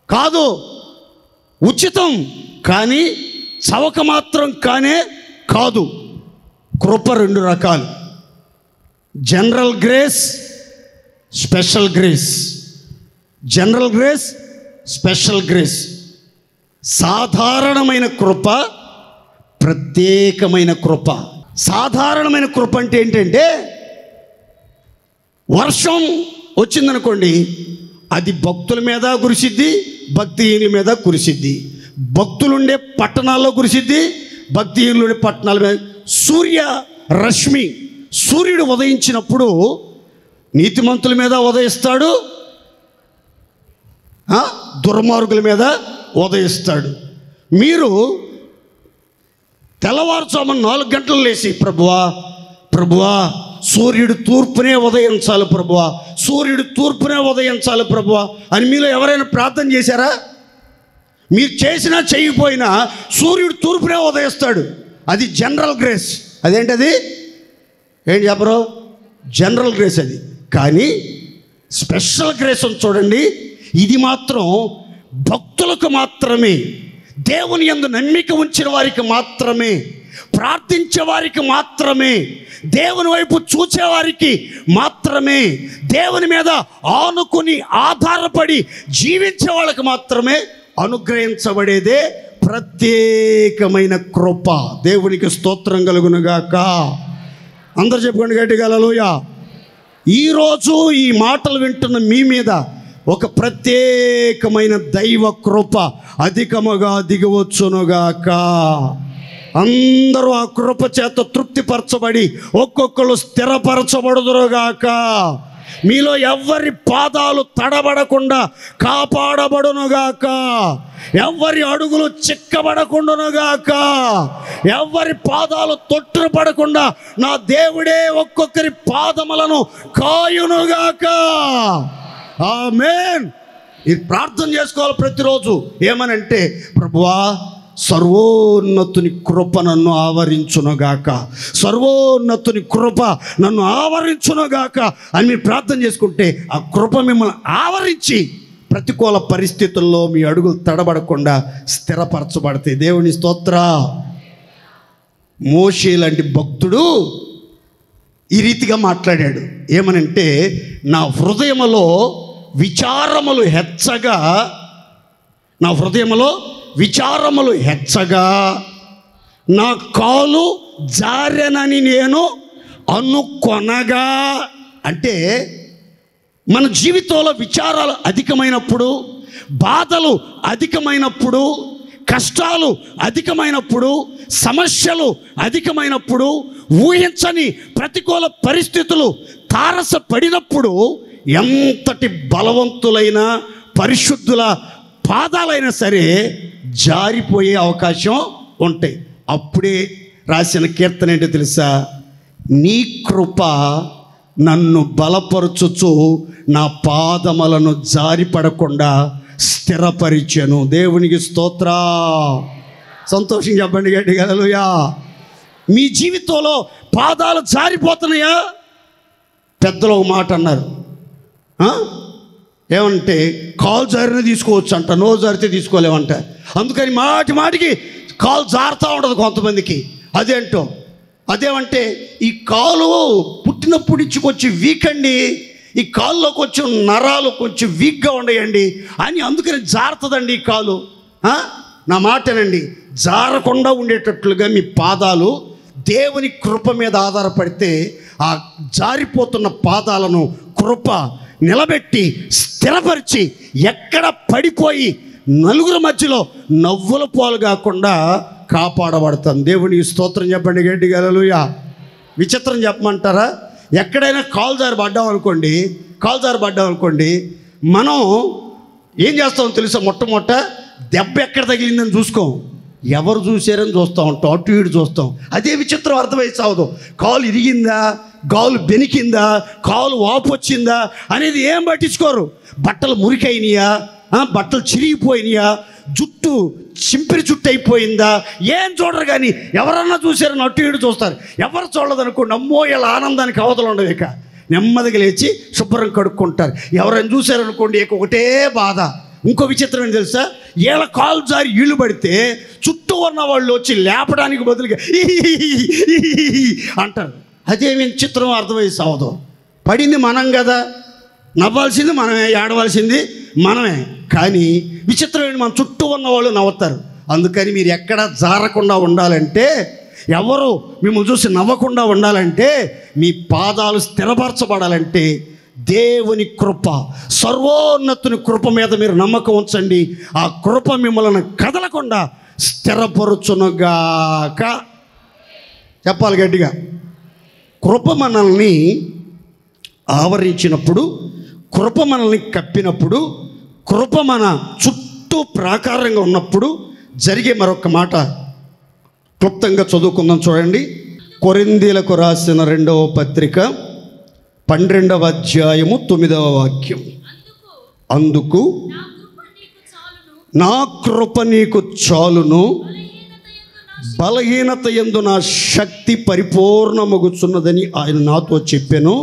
కాదు, ఉచితం కానీ చవక మాత్రం కానే కాదు. కృప 2 రకాలు, general grace, special grace. General grace, special grace. సాధారణమైన కృప, ప్రత్యేకమైన కృప. సాధారణమైన కృప అంటే ఏంటంటే, వర్షం వచ్చిందనుకోండి, అది భక్తుల మీద కురిసిద్ది, భక్తిహీనుల మీద కురిసిద్ది. భక్తులుండే పట్టణాల్లో కురిసిద్ది, భక్తిహీనులుండే పట్టణాల మీద. సూర్య రశ్మి, సూర్యుడు ఉదయించినప్పుడు నీతిమంతుల మీద ఉదయిస్తాడు, దుర్మార్గుల మీద ఉదయిస్తాడు. మీరు తెల్లవారుజామున 4 గంటలు లేచి ప్రభువా సూర్యుడు తూర్పునే ఉదయించాలి ప్రభువా, సూర్యుడు తూర్పునే ఉదయించాలి ప్రభువా అని మీలో ఎవరైనా ప్రార్థన చేశారా? మీరు చేసినా చేయకపోయినా సూర్యుడు తూర్పునే ఉదయిస్తాడు. అది జనరల్ గ్రేస్. అదేంటది? ఏంటి చెప్పరు? జనరల్ గ్రేస్ అది. కానీ స్పెషల్ గ్రేస్ అని చూడండి. ఇది మాత్రం భక్తులకు మాత్రమే, దేవుని యందు నమ్మిక ఉంచిన వారికి మాత్రమే, ప్రార్థించే వారికి మాత్రమే, దేవుని వైపు చూచేవారికి మాత్రమే, దేవుని మీద ఆనుకుని ఆధారపడి జీవించే వాళ్ళకి మాత్రమే అనుగ్రహించబడేదే ప్రత్యేకమైన కృప. దేవునికి స్తోత్రం కలుగునుగాక. అందరూ చెప్పుకోండి గట్టిగా హల్లెలూయా. ఈరోజు ఈ మాటలు వింటున్న మీ మీద ఒక ప్రత్యేకమైన దైవ కృప అధికముగా దిగవచ్చునుగాక. అందరూ ఆ కృప చేత తృప్తిపరచబడి ఒక్కొక్కరు స్థిరపరచబడుదురుగాక. మీలో ఎవ్వరి పాదాలు తడబడకుండా కాపాడబడునుగాక, ఎవ్వరి అడుగులు చిక్కబడకుండానుగాక, ఎవ్వరి పాదాలు తొట్టుపడకుండా నా దేవుడే ఒక్కొక్కరి పాదములను కాయునుగాక. ఆమేన్. ఇది ప్రార్థన చేసుకోవాలి ప్రతిరోజు. ఏమనంటే, ప్రభువా సర్వోన్నతుని కృప నన్ను ఆవరించునుగాక, సర్వోన్నతుని కృప నన్ను ఆవరించునుగాక అని మీరు ప్రార్థన చేసుకుంటే ఆ కృప మిమ్మల్ని ఆవరించి ప్రతికూల పరిస్థితుల్లో మీ అడుగులు తడబడకుండా స్థిరపరచబడతాయి. దేవుని స్తోత్ర. మోషే లాంటి భక్తుడు ఈ రీతిగా మాట్లాడాడు. ఏమనంటే, నా హృదయములో విచారములు హెచ్చగా, నా హృదయములో విచారములు హెచ్చగా నా కాలు జారెనని నేను అనుకొనగా. అంటే మన జీవితంలో విచారాలు అధికమైనప్పుడు, బాధలు అధికమైనప్పుడు, కష్టాలు అధికమైనప్పుడు, సమస్యలు అధికమైనప్పుడు, ఊహించని ప్రతికూల పరిస్థితులు తారసపడినప్పుడు ఎంతటి బలవంతులైన పరిశుద్ధుల పాదాలైనా సరే జారిపోయే అవకాశం ఉంటాయి. అప్పుడే రాసిన కీర్తన ఏంటో తెలుసా? నీ కృప నన్ను బలపరచుచు నా పాదములను జారిపడకుండా స్థిరపరిచెను. దేవునికి స్తోత్ర. సంతోషం చెప్పండి గట్టిగా హల్లెలూయా. మీ జీవితంలో పాదాలు జారిపోతున్నాయా? పెద్దలు ఒక మాట అన్నారు. ఏమంటే, కాలు జారిన తీసుకోవచ్చు అంట, నో జారితే తీసుకోలేమంట. అందుకని మాటికి కాలు జారుతూ ఉండదు కొంతమందికి. అదేమంటే, ఈ కాలు పుట్టినప్పుడు నుంచి కొంచెం వీక్ అండి, ఈ కాల్లో కొంచెం నరాలు కొంచెం వీక్గా ఉండయండి అని అందుకని జారుతుందండి ఈ కాలు. నా మాటనండి, జారకుండా ఉండేటట్లుగా మీ పాదాలు దేవుని కృప మీద ఆధారపడితే ఆ జారిపోతున్న పాదాలను కృప నిలబెట్టి స్థిరపరిచి ఎక్కడ పడిపోయి నలుగురు మధ్యలో నవ్వుల పాలు కాకుండా కాపాడబడతాం. దేవునికి స్తోత్రం చెప్పండి గట్టిగా హల్లెలూయా. విచిత్రం చెప్పమంటారా? ఎక్కడైనా కాలు జారి పడ్డాం అనుకోండి, మనం ఏం చేస్తామో తెలుసా? మొట్టమొదట దెబ్బ ఎక్కడ తగిలిందని చూసుకోం, ఎవరు చూశారని చూస్తూ ఉంటాం, అటు ఇటు చూస్తాం. అదే విచిత్రం అర్థమై సావదు. కాలు ఇరిగిందా, కాలు బెనికిందా, కాలు వాపు వచ్చిందా అనేది ఏం పట్టించుకోరు. బట్టలు మురికైనయా, బట్టలు చిరిగిపోయినాయా, జుట్టు చింపిరి జుట్టు అయిపోయిందా, ఏం చూడరు. కానీ ఎవరన్నా చూశారని అటు ఇటు చూస్తారు. ఎవరు చూడలేదనుకోండి, అమ్మో ఇలా ఆనందానికి అవతలు ఉండదు. ఇక నెమ్మదిగా లేచి శుభ్రం కడుక్కుంటారు. ఎవరైనా చూశారనుకోండి, ఇక ఒకటే బాధ. ఇంకో విచిత్రం ఏంటి తెలుసా? వీళ్ళ కాలు జారి ఇళ్ళు పడితే చుట్టూ ఉన్న వాళ్ళు వచ్చి లేపడానికి బదులుగా అంటారు. అదేమి చిత్రం అర్థమై సావదు. పడింది మనం కదా, నవ్వాల్సింది మనమే, ఏడవలసింది మనమే. కానీ విచిత్రం ఏంటి, మన చుట్టూ ఉన్న వాళ్ళు నవ్వుతారు. అందుకని మీరు ఎక్కడ జారకుండా ఉండాలంటే, ఎవరు మిమ్మల్ని చూసి నవ్వకుండా ఉండాలంటే, మీ పాదాలు స్థిరపరచబడాలంటే దేవుని కృప, సర్వోన్నతుని కృప మీద మీరు నమ్మకం ఉంచండి. ఆ కృప మిమ్మల్ని కదలకుండా స్థిరపరచునుగాక. చెప్పాలి గట్టిగా. కృప మనల్ని ఆవరించినప్పుడు, కృప మనల్ని కప్పినప్పుడు, కృప మన చుట్టూ చుట్టూ ప్రాకారంగా ఉన్నప్పుడు జరిగే మరొక మాట క్లుప్తంగా చదువుకుందాం. చూడండి, కొరింథీలకు రాసిన 2వ పత్రిక 12వ అధ్యాయము 9వ వాక్యం. అందుకు నా కృప నీకు చాలును, బలహీనత యందు నా శక్తి పరిపూర్ణమగుచున్నదని ఆయన నాతో చెప్పెను.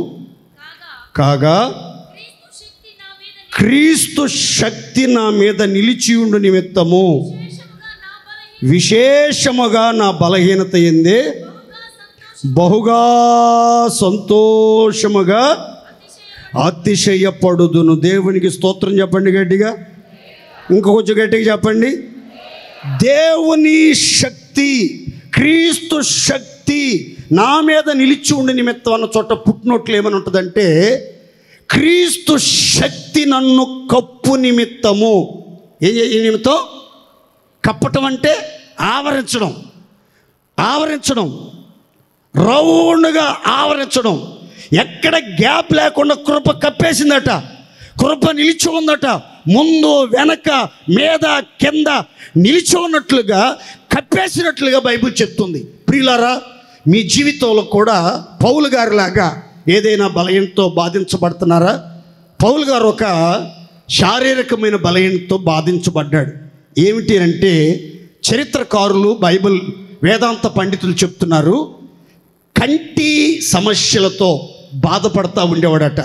కాగా క్రీస్తు శక్తి నా మీద నిలిచియుండు నిమిత్తము విశేషముగా నా బలహీనత యందే బహుగా సంతోషముగా అతిశయపడుదును. దేవునికి స్తోత్రం చెప్పండి గట్టిగా, ఇంకొంచెం గట్టిగా చెప్పండి. దేవుని శక్తి, క్రీస్తు శక్తి నా మీద నిలిచి ఉండి నిమిత్తం అన్న చోట పుట్టినట్లు ఏమని ఉంటుందంటే, క్రీస్తు శక్తి నన్ను కప్పు నిమిత్తము. ఏ నిమిత్తం? కప్పటం అంటే ఆవరించడం, ఆవరించడం, రౌండ్గా ఆవరించడం. ఎక్కడ గ్యాప్ లేకుండా కృప కప్పేసిందట, కృప నిలిచి ఉందట. ముందు వెనక మీద కింద నిలిచి ఉన్నట్లుగా కప్పేసినట్లుగా బైబిల్ చెప్తుంది. ప్రియులారా, మీ జీవితంలో కూడా పౌలు గారిలాగా ఏదైనా బలహీనతో బాధించబడుతున్నారా? పౌలు గారు ఒక శారీరకమైన బలహీనతో బాధించబడ్డాడు. ఏమిటి అంటే, చరిత్రకారులు, బైబిల్ వేదాంత పండితులు చెప్తున్నారు, కంటి సమస్యలతో బాధపడతా ఉండేవాడట.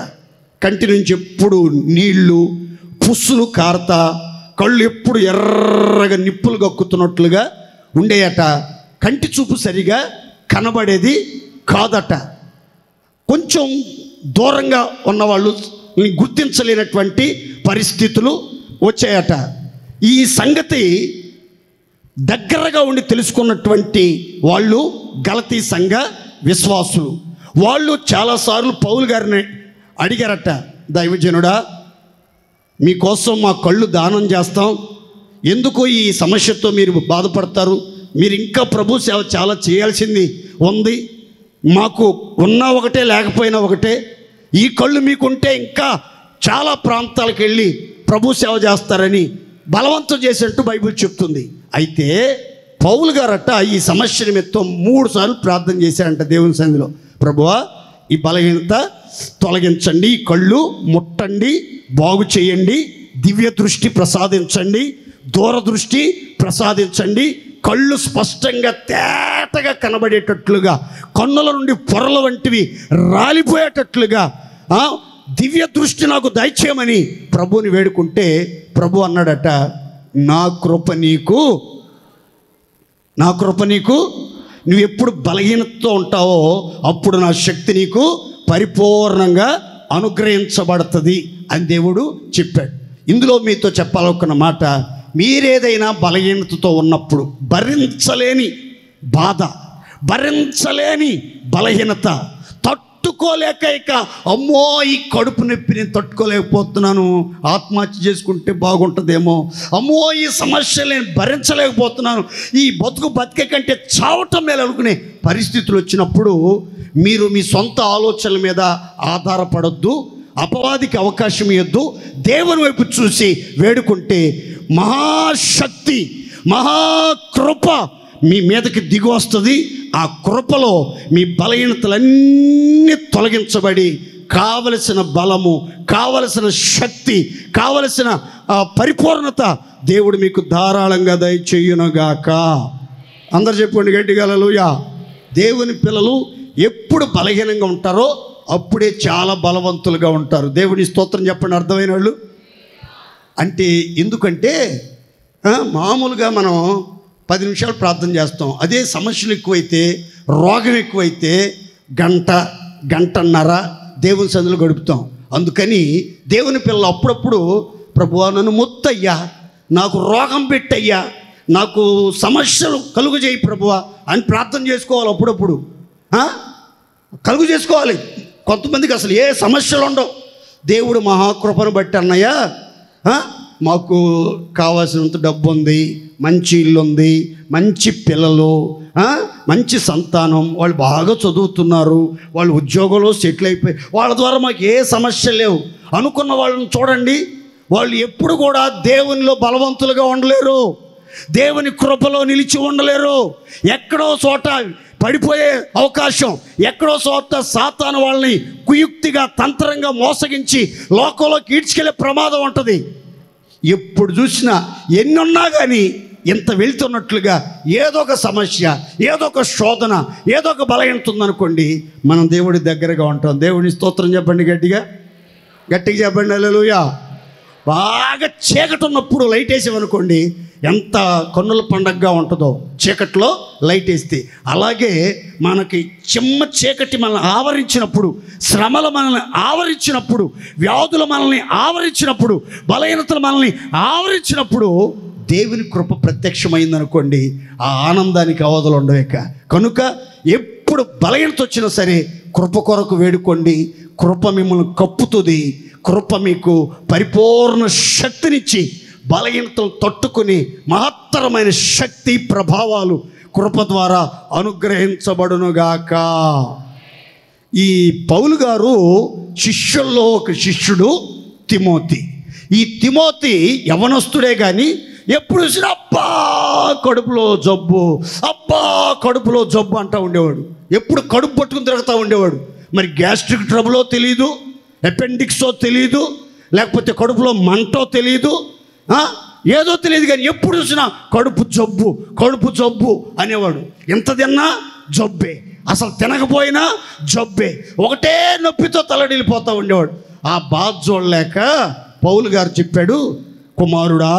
కంటి నుంచి ఎప్పుడు నీళ్లు పుస్సులు కారుతా, కళ్ళు ఎప్పుడు ఎర్రగా నిప్పులు గక్కుతున్నట్లుగా ఉండేయట. కంటి చూపు సరిగా కనబడేది కాదట. కొంచెం దూరంగా ఉన్నవాళ్ళు గుర్తించలేనటువంటి పరిస్థితులు వచ్చాయట. ఈ సంగతి దగ్గరగా ఉండి తెలుసుకున్నటువంటి వాళ్ళు గలతీ సంఘ విశ్వాసులు. వాళ్ళు చాలాసార్లు పౌలు గారిని అడిగారట, దైవజనుడా, మీకోసం మా కళ్ళు దానం చేస్తాం, ఎందుకు ఈ సమస్యతో మీరు బాధపడతారు? మీరు ఇంకా ప్రభు సేవ చాలా చేయాల్సింది ఉంది, మాకు ఉన్నా ఒకటే లేకపోయినా ఒకటే, ఈ కళ్ళు మీకుంటే ఇంకా చాలా ప్రాంతాలకు వెళ్ళి ప్రభు సేవ చేస్తారని బలవంతం చేసినట్టు బైబిల్ చెప్తుంది. అయితే పౌలు గారట ఈ సమస్య నిమిత్తం 3 సార్లు ప్రార్థన చేశారంట దేవుని సన్నిధిలో. ప్రభువా, ఈ బలహీనత తొలగించండి, ఈ కళ్ళు ముట్టండి, బాగు చేయండి, దివ్య దృష్టి ప్రసాదించండి, దూరదృష్టి ప్రసాదించండి, కళ్ళు స్పష్టంగా తేటగా కనబడేటట్లుగా, కన్నుల నుండి పొరల వంటివి రాలిపోయేటట్లుగా దివ్య దృష్టి నాకు దయచేయమని ప్రభువుని వేడుకుంటే, ప్రభు అన్నాడట, నా కృప నీకు, నా కృప నీకు, నువ్వు ఎప్పుడు బలహీనతతో ఉంటావో అప్పుడు నా శక్తి నీకు పరిపూర్ణంగా అనుగ్రహించబడుతుంది అని దేవుడు చెప్పాడు. ఇందులో మీతో చెప్పాలనుకున్న మాట, మీరేదైనా బలహీనతతో ఉన్నప్పుడు, భరించలేని బాధ, భరించలేని బలహీనత, తట్టుకోలేక ఇక అమ్మో ఈ కడుపు నొప్పి నేను తట్టుకోలేకపోతున్నాను, ఆత్మహత్య చేసుకుంటే బాగుంటుందేమో, అమ్మో ఈ సమస్యలు నేను భరించలేకపోతున్నాను, ఈ బతికే కంటే చావటం మేలు అనుకునే పరిస్థితులు వచ్చినప్పుడు మీరు మీ సొంత ఆలోచనల మీద ఆధారపడొద్దు, అపవాదికి అవకాశం ఇవ్వద్దు, దేవుని వైపు చూసి వేడుకుంటే మహాశక్తి, మహాకృప మీ మీదకి దిగి వస్తుంది. ఆ కృపలో మీ బలహీనతలన్నీ తొలగించబడి కావలసిన బలము, కావలసిన శక్తి, కావలసిన పరిపూర్ణత దేవుడు మీకు ధారాళంగా దయచేయునుగాక. అందరు చెప్పండి గట్టిగా హల్లెలూయా. దేవుని పిల్లలు ఎప్పుడు బలహీనంగా ఉంటారో అప్పుడే చాలా బలవంతులుగా ఉంటారు. దేవుని స్తోత్రం చెప్పండి అర్థమైన వాళ్ళు. అంటే ఎందుకంటే మామూలుగా మనం 10 నిమిషాలు ప్రార్థన చేస్తాం, అదే సమస్యలు ఎక్కువైతే, రోగం ఎక్కువైతే గంటన్నర దేవుని సన్నిధిలో గడుపుతాం. అందుకని దేవుని పిల్లలు అప్పుడప్పుడు ప్రభువా నన్ను ముత్తయ్యా, నాకు రోగం పెట్టయ్యా, నాకు సమస్యలు కలుగు చేయి ప్రభువా అని ప్రార్థన చేసుకోవాలి. అప్పుడప్పుడు కలుగు చేసుకోవాలి. కొంతమందికి అసలు ఏ సమస్యలు ఉండవు. దేవుడు మహాకృపను బట్టి అన్నయ్య మాకు కావాల్సినంత డబ్బు ఉంది, మంచి ఇల్లు ఉంది, మంచి పిల్లలు, మంచి సంతానం, వాళ్ళు బాగా చదువుతున్నారు, వాళ్ళు ఉద్యోగంలో సెటిల్ అయిపోయి వాళ్ళ ద్వారా మాకు ఏ సమస్య లేవు అనుకున్న వాళ్ళని చూడండి, వాళ్ళు ఎప్పుడు కూడా దేవునిలో బలవంతులుగా ఉండలేరు, దేవుని కృపలో నిలిచి ఉండలేరు. ఎక్కడో చోట పడిపోయే అవకాశం, ఎక్కడో చోట సాతాను వాళ్ళని కుయుక్తిగా తంత్రంగా మోసగించి లోకంలోకి ఈడ్చుకెళ్ళే ప్రమాదం ఉంటుంది. ఎప్పుడు చూసినా ఎన్నున్నా కానీ ఇంత వెళ్తున్నట్లుగా ఏదో ఒక సమస్య, ఏదో ఒక శోధన, ఏదో ఒక బలహీనత ఉందనుకోండి, మనం దేవుడి దగ్గరగా ఉంటాం. దేవుని స్తోత్రం చెప్పండి, గట్టిగా చెప్పండి హల్లెలూయా. బాగా చీకటి ఉన్నప్పుడు లైట్ వేసామనుకోండి, ఎంత కన్నుల పండగగా ఉంటుందో చీకట్లో లైట్ వేస్తే. అలాగే మనకి చిమ్మ చీకటి మనల్ని ఆవరించినప్పుడు, శ్రమలు మనల్ని ఆవరించినప్పుడు, వ్యాధులు మనల్ని ఆవరించినప్పుడు, బలహీనతలు మనల్ని ఆవరించినప్పుడు దేవుని కృప ప్రత్యక్షమైందనుకోండి, ఆ ఆనందానికి అవధులు ఉండవేక. కనుక ఎప్పుడు బలహీనత వచ్చినా సరే కృప కొరకు వేడుకోండి. కృప మిమ్మల్ని కప్పుతుంది. కృప మీకు పరిపూర్ణ శక్తినిచ్చి బలహీనతలు తట్టుకుని మహత్తరమైన శక్తి ప్రభావాలు కృప ద్వారా అనుగ్రహించబడునుగాక. ఈ పౌలు గారు శిష్యుల్లో ఒక శిష్యుడు తిమోతి. ఈ తిమోతి యవనస్తుడే కానీ ఎప్పుడు చూసినా అబ్బా కడుపులో జబ్బు అంటూ ఉండేవాడు. ఎప్పుడు కడుపు పట్టుకుని తిరుగుతూ ఉండేవాడు. మరి గ్యాస్ట్రిక్ ట్రబులో తెలియదు, అపెండిక్సో తెలియదు, లేకపోతే కడుపులో మంటో తెలియదు, ఏదో తెలియదు, కానీ ఎప్పుడు చూసినా కడుపు జబ్బు అనేవాడు. ఎంత తిన్నా జబ్బే, అసలు తినకపోయినా జబ్బే, ఒకటే నొప్పితో తలడిల్లిపోతూ ఉండేవాడు. ఆ బాధ చూడలేక పౌలు గారు చెప్పాడు, కుమారుడా,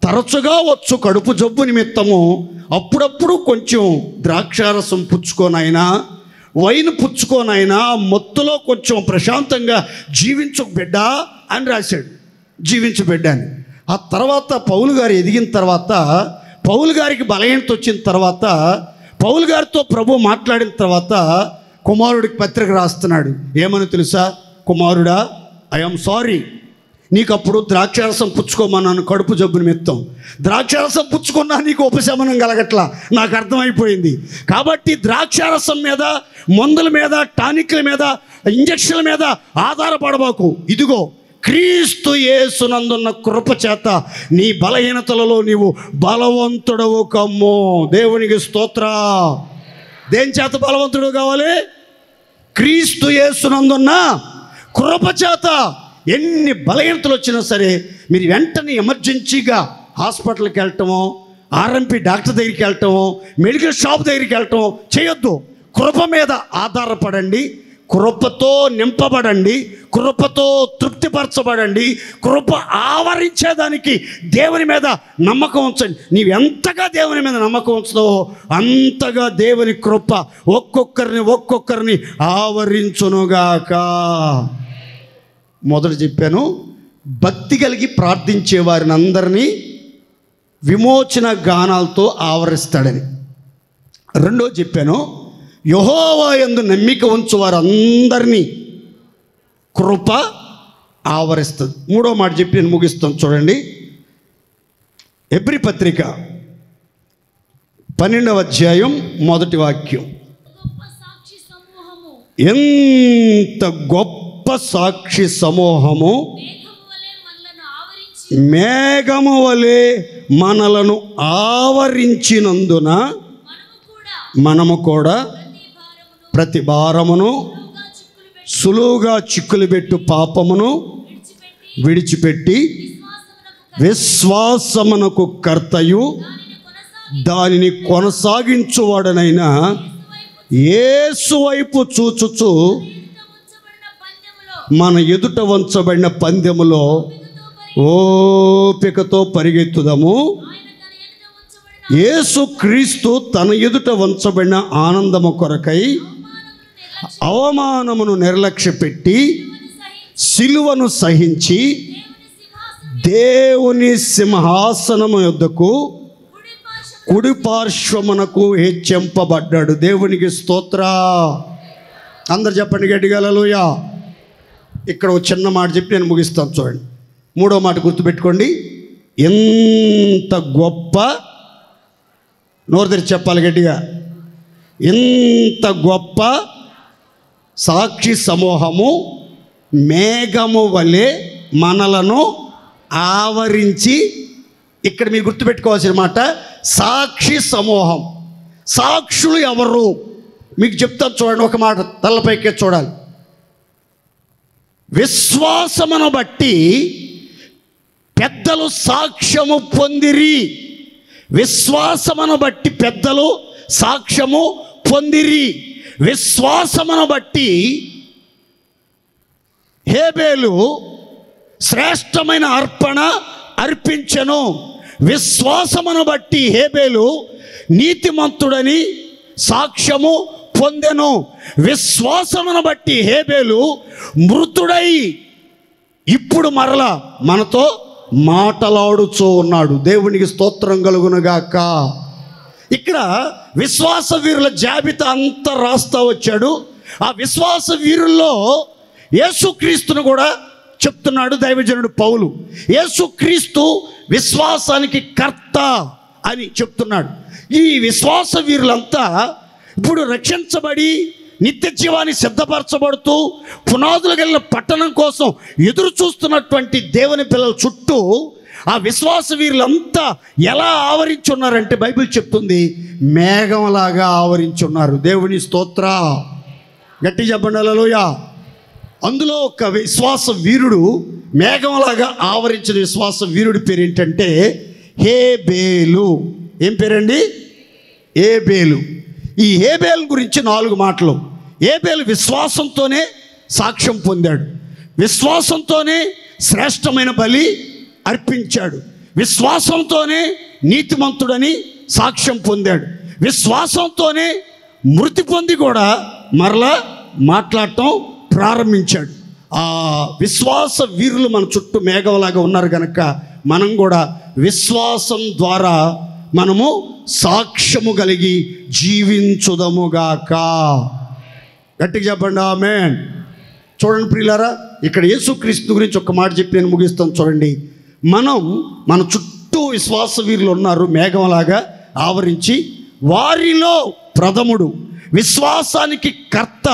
తరచుగా వచ్చు కడుపు జబ్బు నిమిత్తము అప్పుడప్పుడు కొంచెం ద్రాక్షారసం పుచ్చుకోనైనా, వైన్ పుచ్చుకోనైనా, మత్తులో కొంచెం ప్రశాంతంగా జీవించు బిడ్డ అని రాశాడు. జీవించు బిడ్డ అని. ఆ తర్వాత పౌలు గారు ఎదిగిన తర్వాత, పౌలు గారికి బలహీనత వచ్చిన తర్వాత, పౌలు గారితో ప్రభు మాట్లాడిన తర్వాత కుమారుడికి పత్రిక రాస్తున్నాడు. ఏమని తెలుసా? కుమారుడా, ఐఎమ్ సారీ, నీకు అప్పుడు ద్రాక్షారసం పుచ్చుకోమన్నాను కడుపు జబ్బు నిమిత్తం. ద్రాక్షారసం పుచ్చుకున్నా నీకు ఉపశమనం కలగట్లా, నాకు అర్థమైపోయింది. కాబట్టి ద్రాక్షారసం మీద, మందుల మీద, టానిక్ల మీద, ఇంజక్షన్ల మీద ఆధారపడబాకు. ఇదిగో క్రీస్తు యేసునందున్న కృప చేత నీ బలహీనతలలో నీవు బలవంతుడవు కమ్ము. దేవునికి స్తోత్ర. దేని చేత బలవంతుడు కావాలి? క్రీస్తు యేసునందున్న కృప చేత. ఎన్ని బలహీనతలు వచ్చినా సరే మీరు వెంటనే ఎమర్జెన్సీగా హాస్పిటల్కి వెళ్ళటమో, ఆర్ఎంపీ డాక్టర్ దగ్గరికి వెళ్ళటమో, మెడికల్ షాప్ దగ్గరికి వెళ్ళటమో చేయొద్దు. కృప మీద ఆధారపడండి, కృపతో నింపబడండి, కృపతో తృప్తిపరచబడండి. కృప ఆవరించేదానికి దేవుని మీద నమ్మకం ఉంచండి. నీవెంతగా దేవుని మీద నమ్మకం ఉంచుతావో అంతగా దేవుని కృప ఒక్కొక్కరిని ఆవరించునుగాక. మొదట చెప్పాను, భక్తి కలిగి ప్రార్థించే వారిని అందరినీ విమోచన గానాలతో ఆవరిస్తాడని. రెండో చెప్పాను, యెహోవా యందు నమ్మిక ఉంచు వారందరినీ కృప ఆవరిస్తుంది. మూడో మాట చెప్పి నేను ముగిస్తాను. చూడండి, హెబ్రీ పత్రిక 12వ అధ్యాయం 1వ వాక్యం. ఎంత గొప్ప సాక్షి సమూహము మేఘము వలె మనలను ఆవరించినందున మనము కూడా ప్రతి భారమును, సులువుగా చిక్కులుబెట్టు పాపమును విడిచిపెట్టి విశ్వాసమునకు కర్తయు దానిని కొనసాగించువాడనైన యేసు వైపు చూచుచు మన ఎదుట ఉంచబడిన పందెములో ఓపికతో పరిగెత్తుదాము. యేసు క్రీస్తు తన ఎదుట ఉంచబడిన ఆనందము కొరకై అవమానమును నిర్లక్ష్యపెట్టి సిలువను సహించి దేవుని సింహాసనము యొద్దకు కుడి పార్శ్వమునకు హెచ్చింపబడ్డాడు. దేవునికి స్తోత్ర. అందరు చెప్పండి గట్టిగా హల్లెలూయా. ఇక్కడ ఒక చిన్న మాట చెప్పి నేను ముగిస్తాను. చూడండి, మూడో మాట గుర్తుపెట్టుకోండి. ఎంత గొప్ప, నోరు తెరిచి చెప్పాలి గట్టిగా, ఎంత గొప్ప సాక్షి సమూహము మేఘము వలె మనలను ఆవరించి, ఇక్కడ మీరు గుర్తుపెట్టుకోవాల్సిన మాట సాక్షి సమూహం. సాక్షులు ఎవరు మీకు చెప్తాను చూడండి. ఒక మాట తలపైకే చూడాలి. విశ్వాసమును బట్టి పెద్దలు సాక్ష్యము పొందిరి. విశ్వాసమును బట్టి పెద్దలు సాక్ష్యము పొందిరి. విశ్వాసమును బట్టి హేబేలు శ్రేష్టమైన అర్పణ అర్పించెను. విశ్వాసమును బట్టి హేబేలు నీతిమంతుడని సాక్ష్యము పొందెను. విశ్వాసమును బట్టి హేబేలు మృతుడై ఇప్పుడు మరలా మనతో మాటలాడుచూ ఉన్నాడు. దేవునికి స్తోత్రం కలుగునుగాక. ఇక్కడ విశ్వాస వీరుల జాబితా అంతా రాస్తా వచ్చాడు. ఆ విశ్వాస వీరుల్లో యేసుక్రీస్తును కూడా చెప్తున్నాడు దైవజనుడు పౌలు. యేసుక్రీస్తు విశ్వాసానికి కర్త అని చెప్తున్నాడు. ఈ విశ్వాస వీరులంతా ఇప్పుడు రక్షించబడి నిత్య జీవాన్ని సిద్ధపరచబడుతూ పునాదులు కలిగిన పట్టణం కోసం ఎదురు చూస్తున్నటువంటి దేవుని పిల్లల చుట్టూ ఆ విశ్వాస వీరులంతా ఎలా ఆవరించున్నారంటే బైబిల్ చెప్తుంది మేఘంలాగా ఆవరించున్నారు. దేవుని స్తోత్ర, గట్టి చెప్పండి హల్లెలూయా. అందులో ఒక విశ్వాస వీరుడు మేఘంలాగా ఆవరించిన విశ్వాస వీరుడి పేరు ఏంటంటే హేబేలు. ఏం పేరండి? హేబేలు. ఈ హేబేలు గురించి 4 మాటలు. హేబేలు విశ్వాసంతోనే సాక్ష్యం పొందాడు. విశ్వాసంతోనే శ్రేష్టమైన బలి అర్పించాడు. విశ్వాసంతోనే నీతిమంతుడని సాక్ష్యం పొందాడు. విశ్వాసంతోనే మృతి పొంది కూడా మరలా మాట్లాడటం ప్రారంభించాడు. ఆ విశ్వాస వీరులు మన చుట్టూ మేఘంలాగా ఉన్నారు కనుక మనం కూడా విశ్వాసం ద్వారా మనము సాక్ష్యము కలిగి జీవించుదముగాక. గట్టిగా చెప్పండి ఆమేన్. చూడండి ప్రియులారా, ఇక్కడ యేసుక్రీస్తు గురించి ఒక మాట చెప్పి నేను ముగిస్తాను. చూడండి, మన చుట్టూ విశ్వాస వీరులు ఉన్నారు మేఘంలాగా ఆవరించి. వారిలో ప్రథముడు విశ్వాసానికి కర్త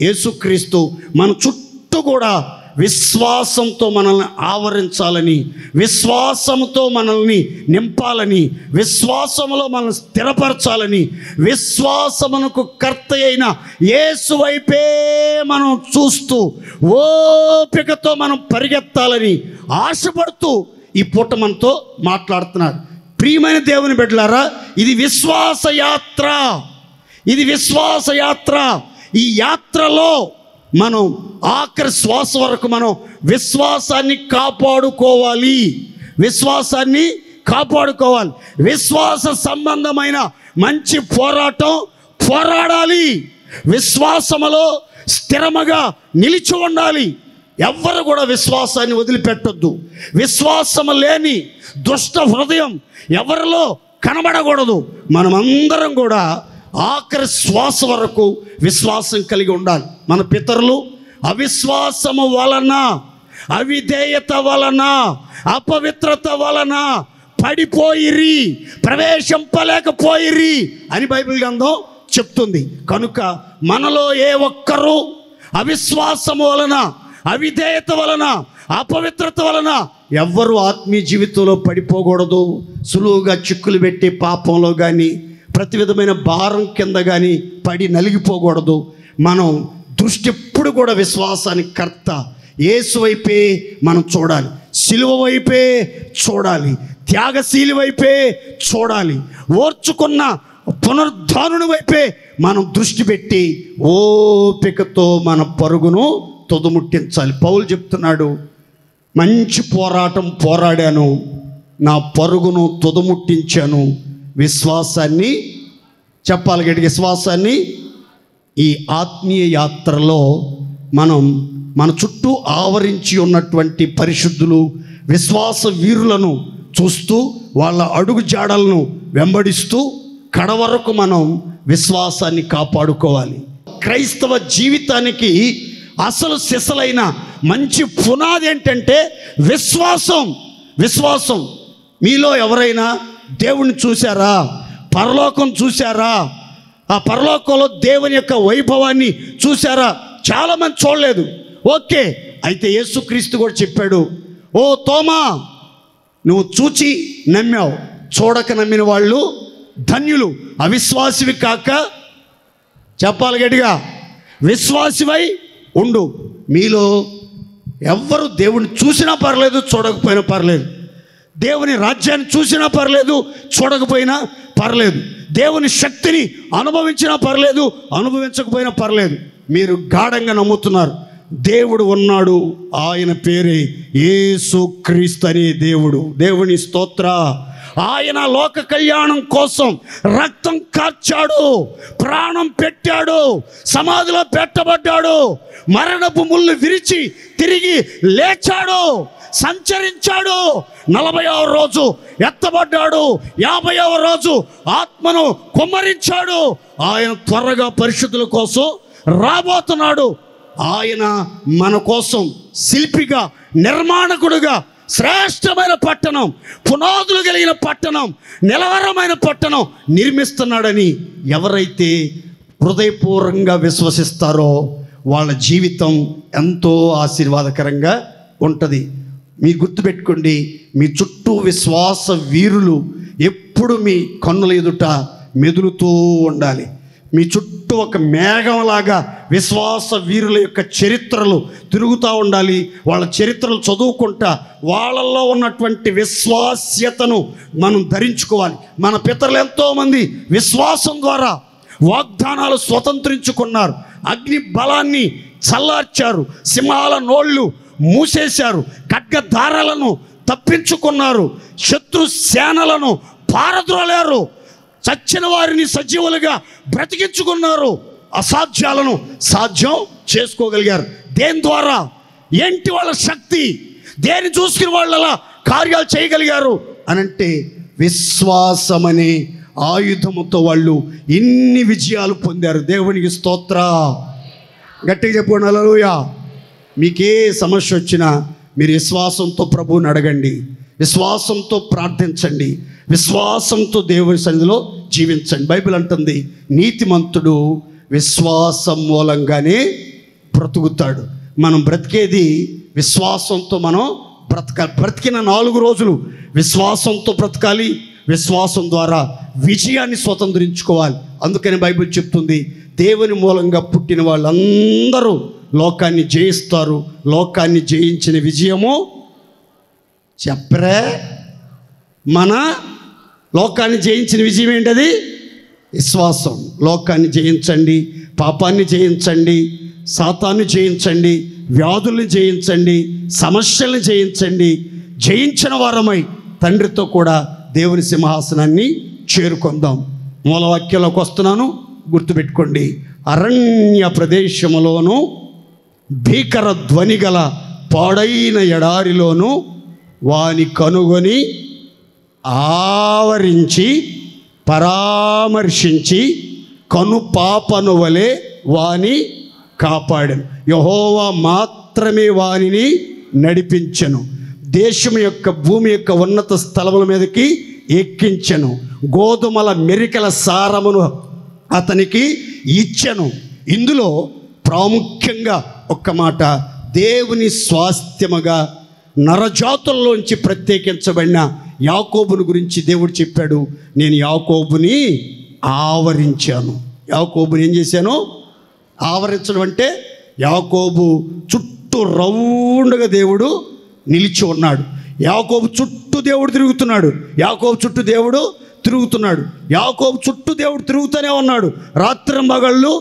యేసుక్రీస్తు మన చుట్టూ కూడా విశ్వాసంతో మనల్ని ఆవరించాలని, విశ్వాసంతో మనల్ని నింపాలని, విశ్వాసములో మనల్ని స్థిరపరచాలని, విశ్వాసమునకు కర్త అయిన యేసు వైపే మనం చూస్తూ ఓపికతో మనం పరిగెత్తాలని ఆశపడుతూ ఈ పూట మనతో మాట్లాడుతున్నారు. ప్రియమైన దేవుని బిడ్డలారా, ఇది విశ్వాస యాత్ర. ఇది విశ్వాస యాత్ర. ఈ యాత్రలో మనం ఆఖరి శ్వాస వరకు మనం విశ్వాసాన్ని కాపాడుకోవాలి. విశ్వాసాన్ని కాపాడుకోవాలి. విశ్వాస సంబంధమైన మంచి పోరాటం పోరాడాలి. విశ్వాసములో స్థిరముగా నిలిచి ఉండాలి. ఎవ్వరు కూడా విశ్వాసాన్ని వదిలిపెట్టొద్దు. విశ్వాసము లేని దుష్ట హృదయం ఎవరిలో కనబడకూడదు. మనమందరం కూడా ఆఖరి శ్వాస వరకు విశ్వాసం కలిగి ఉండాలి. మన పితరులు అవిశ్వాసము వలన, అవిధేయత వలన, అపవిత్రత వలన పడిపోయిరి, ప్రవేశింపలేకపోయిరి అని బైబిల్ గ్రంథం చెప్తుంది. కనుక మనలో ఏ ఒక్కరూ అవిశ్వాసము వలన, అవిధేయత వలన, అపవిత్రత వలన ఎవ్వరూ ఆత్మీయ జీవితంలో పడిపోకూడదు. సులువుగా చిక్కులు పెట్టి పాపంలో కానీ ప్రతి విధమైన భారం కింద కానీ పడి నలిగిపోకూడదు. మనం దృష్టి ఎప్పుడు కూడా విశ్వాసానికి కర్త యేసు వైపే మనం చూడాలి. శిలువ వైపే చూడాలి. త్యాగశీలి వైపే చూడాలి. ఓర్చుకున్న పునరుద్ధానుని వైపే మనం దృష్టి పెట్టి ఓపికతో మన పరుగును తుదముట్టించాలి. పౌలు చెప్తున్నాడు, మంచి పోరాటం పోరాడాను, నా పరుగును తుదముట్టించాను, విశ్వాసాన్ని చెప్పాలి గట్టిగా, విశ్వాసాన్ని. ఈ ఆత్మీయ యాత్రలో మన చుట్టూ ఆవరించి ఉన్నటువంటి పరిశుద్ధులు విశ్వాస వీరులను చూస్తూ వాళ్ళ అడుగు జాడలను వెంబడిస్తూ కడవరకు మనం విశ్వాసాన్ని కాపాడుకోవాలి. క్రైస్తవ జీవితానికి అసలు సిసలైన మంచి పునాది ఏంటంటే విశ్వాసం. విశ్వాసం. మీలో ఎవరైనా దేవుణ్ణి చూశారా? పరలోకం చూశారా? ఆ పరలోకంలో దేవుని యొక్క వైభవాన్ని చూశారా? చాలామంది చూడలేదు. ఓకే, అయితే యేసుక్రీస్తు కూడా చెప్పాడు, ఓ తోమా నువ్వు చూచి నమ్మావు, చూడక నమ్మిన వాళ్ళు ధన్యులు. అవిశ్వాసివి కాక, చెప్పాలి గట్టిగా, విశ్వాసివై ఉండు. మీలో ఎవ్వరు దేవుని చూసినా పర్లేదు, చూడకపోయినా పర్లేదు. దేవుని రాజ్యాన్ని చూసినా పర్లేదు, చూడకపోయినా పర్లేదు. దేవుని శక్తిని అనుభవించినా పర్లేదు, అనుభవించకపోయినా పర్లేదు. మీరు గాఢంగా నమ్ముతున్నారు దేవుడు ఉన్నాడు, ఆయన పేరే యేసుక్రీస్తు అనే దేవుడు. దేవుని స్తోత్ర. ఆయన లోక కళ్యాణం కోసం రక్తం కార్చాడు, ప్రాణం పెట్టాడు, సమాధిలో పెట్టబడ్డాడు, మరణపు ముళ్ళు విరిచి తిరిగి లేచాడు, సంచరించాడు, 40వ రోజు ఎత్తబడ్డాడు, 50వ రోజు ఆత్మను కుమ్మరించాడు. ఆయన త్వరగా పరిశుద్ధుల కోసం రాబోతున్నాడు. ఆయన మన కోసం శిల్పిగా, నిర్మాణకుడుగా, శ్రేష్టమైన పట్టణం, పునాదులు కలిగిన పట్టణం, నిలవరమైన పట్టణం నిర్మిస్తున్నాడని ఎవరైతే హృదయపూర్వకంగా విశ్వసిస్తారో వాళ్ళ జీవితం ఎంతో ఆశీర్వాదకరంగా ఉంటుంది. మీ గుర్తుపెట్టుకోండి, మీ చుట్టూ విశ్వాస వీరులు ఎప్పుడు మీ కన్నుల ఎదుట మెదులుతూ ఉండాలి. మీ చుట్టూ ఒక మేఘంలాగా విశ్వాస వీరుల యొక్క చరిత్రలు తిరుగుతూ ఉండాలి. వాళ్ళ చరిత్రలు చదువుకుంటా వాళ్ళల్లో ఉన్నటువంటి విశ్వాస్యతను మనం ధరించుకోవాలి. మన పితరులు ఎంతోమంది విశ్వాసం ద్వారా వాగ్దానాలు స్వతంత్రించుకున్నారు, అగ్ని బలాన్ని చల్లార్చారు, సింహాల నోళ్ళు మూసేశారు, ఖడ్గధారలను తప్పించుకున్నారు, శత్రు సేనలను పారద్రోలారు, చచ్చిన వారిని సజీవులుగా బ్రతికించుకున్నారు, అసాధ్యాలను సాధ్యం చేసుకోగలిగారు. దేని ద్వారా? ఏంటి వాళ్ళ శక్తి? దేని చూసుకుని వాళ్ళు అలా కార్యాలు చేయగలిగారు అనంటే విశ్వాసమనే ఆయుధముతో వాళ్ళు ఇన్ని విజయాలు పొందారు. దేవునికి స్తోత్ర. గట్టిగా చెప్పండి హల్లెలూయా. మీకే సమస్య వచ్చినా మీరు విశ్వాసంతో ప్రభువుని అడగండి, విశ్వాసంతో ప్రార్థించండి, విశ్వాసంతో దేవుని సన్నిధిలో జీవించండి. బైబిల్ అంటుంది నీతిమంతుడు విశ్వాసం మూలంగానే బ్రతుకుతాడు. మనం బ్రతికేది విశ్వాసంతో. మనం బ్రతికిన 4 రోజులు విశ్వాసంతో బ్రతకాలి, విశ్వాసం ద్వారా విజయాన్ని స్వతంత్రించుకోవాలి. అందుకని బైబిల్ చెప్తుంది దేవుని మూలంగా పుట్టిన వాళ్ళందరూ లోకాన్ని జయిస్తారు. లోకాన్ని జయించిన విజయము చెప్పరే. మన లోకాన్ని జయించిన విజయం ఏంటది? విశ్వాసం. లోకాన్ని జయించండి, పాపాన్ని జయించండి, సాతాన్ని జయించండి, వ్యాధుల్ని జయించండి, సమస్యల్ని జయించండి. జయించిన వారమై తండ్రితో కూడా దేవుని సింహాసనాన్ని చేరుకుందాం. మూలవాక్యంలోకి వస్తున్నాను, గుర్తుపెట్టుకోండి. అరణ్య ప్రదేశములోను భీకర ధ్వని గల పాడైన ఎడారిలోను వాని కనుగొని ఆవరించి పరామర్శించి కను పాపను వలె వాని కాపాడెను. యెహోవా మాత్రమే వానిని నడిపించెను. దేశం యొక్క భూమి యొక్క ఉన్నత స్థలముల మీదకి ఎక్కించెను. గోధుమల మెరికల సారమును అతనికి ఇచ్చెను. ఇందులో ప్రాముఖ్యంగా ఒక్క మాట, దేవుని స్వాస్థ్యముగా నరజాతుల్లోంచి ప్రత్యేకించబడిన యాకోబుని గురించి దేవుడు చెప్పాడు. నేను యాకోబుని ఆవరించాను. యాకోబుని ఏం చేశాను? ఆవరించడం అంటే యాకోబు చుట్టూ రౌండ్గా దేవుడు నిలిచి ఉన్నాడు. యాకోబు చుట్టూ దేవుడు తిరుగుతున్నాడు. యాకోబు చుట్టూ దేవుడు తిరుగుతున్నాడు. యాకోబు చుట్టూ దేవుడు తిరుగుతూనే ఉన్నాడు. రాత్రింబగళ్ళు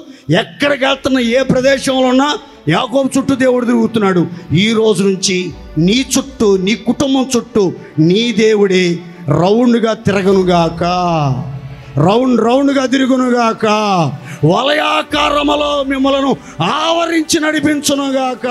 ఎక్కడికి వెళ్తున్నా, ఏ ప్రదేశంలో ఉన్నా యాకోబు చుట్టూ దేవుడు తిరుగుతున్నాడు. ఈ రోజు నుంచి నీ చుట్టూ, నీ కుటుంబం చుట్టూ నీ దేవుడే రౌండ్గా తిరగనుగాక, రౌండ్గా తిరుగునుగాక, వలయాకారములో మిమ్మలను ఆవరించి నడిపించునుగాక.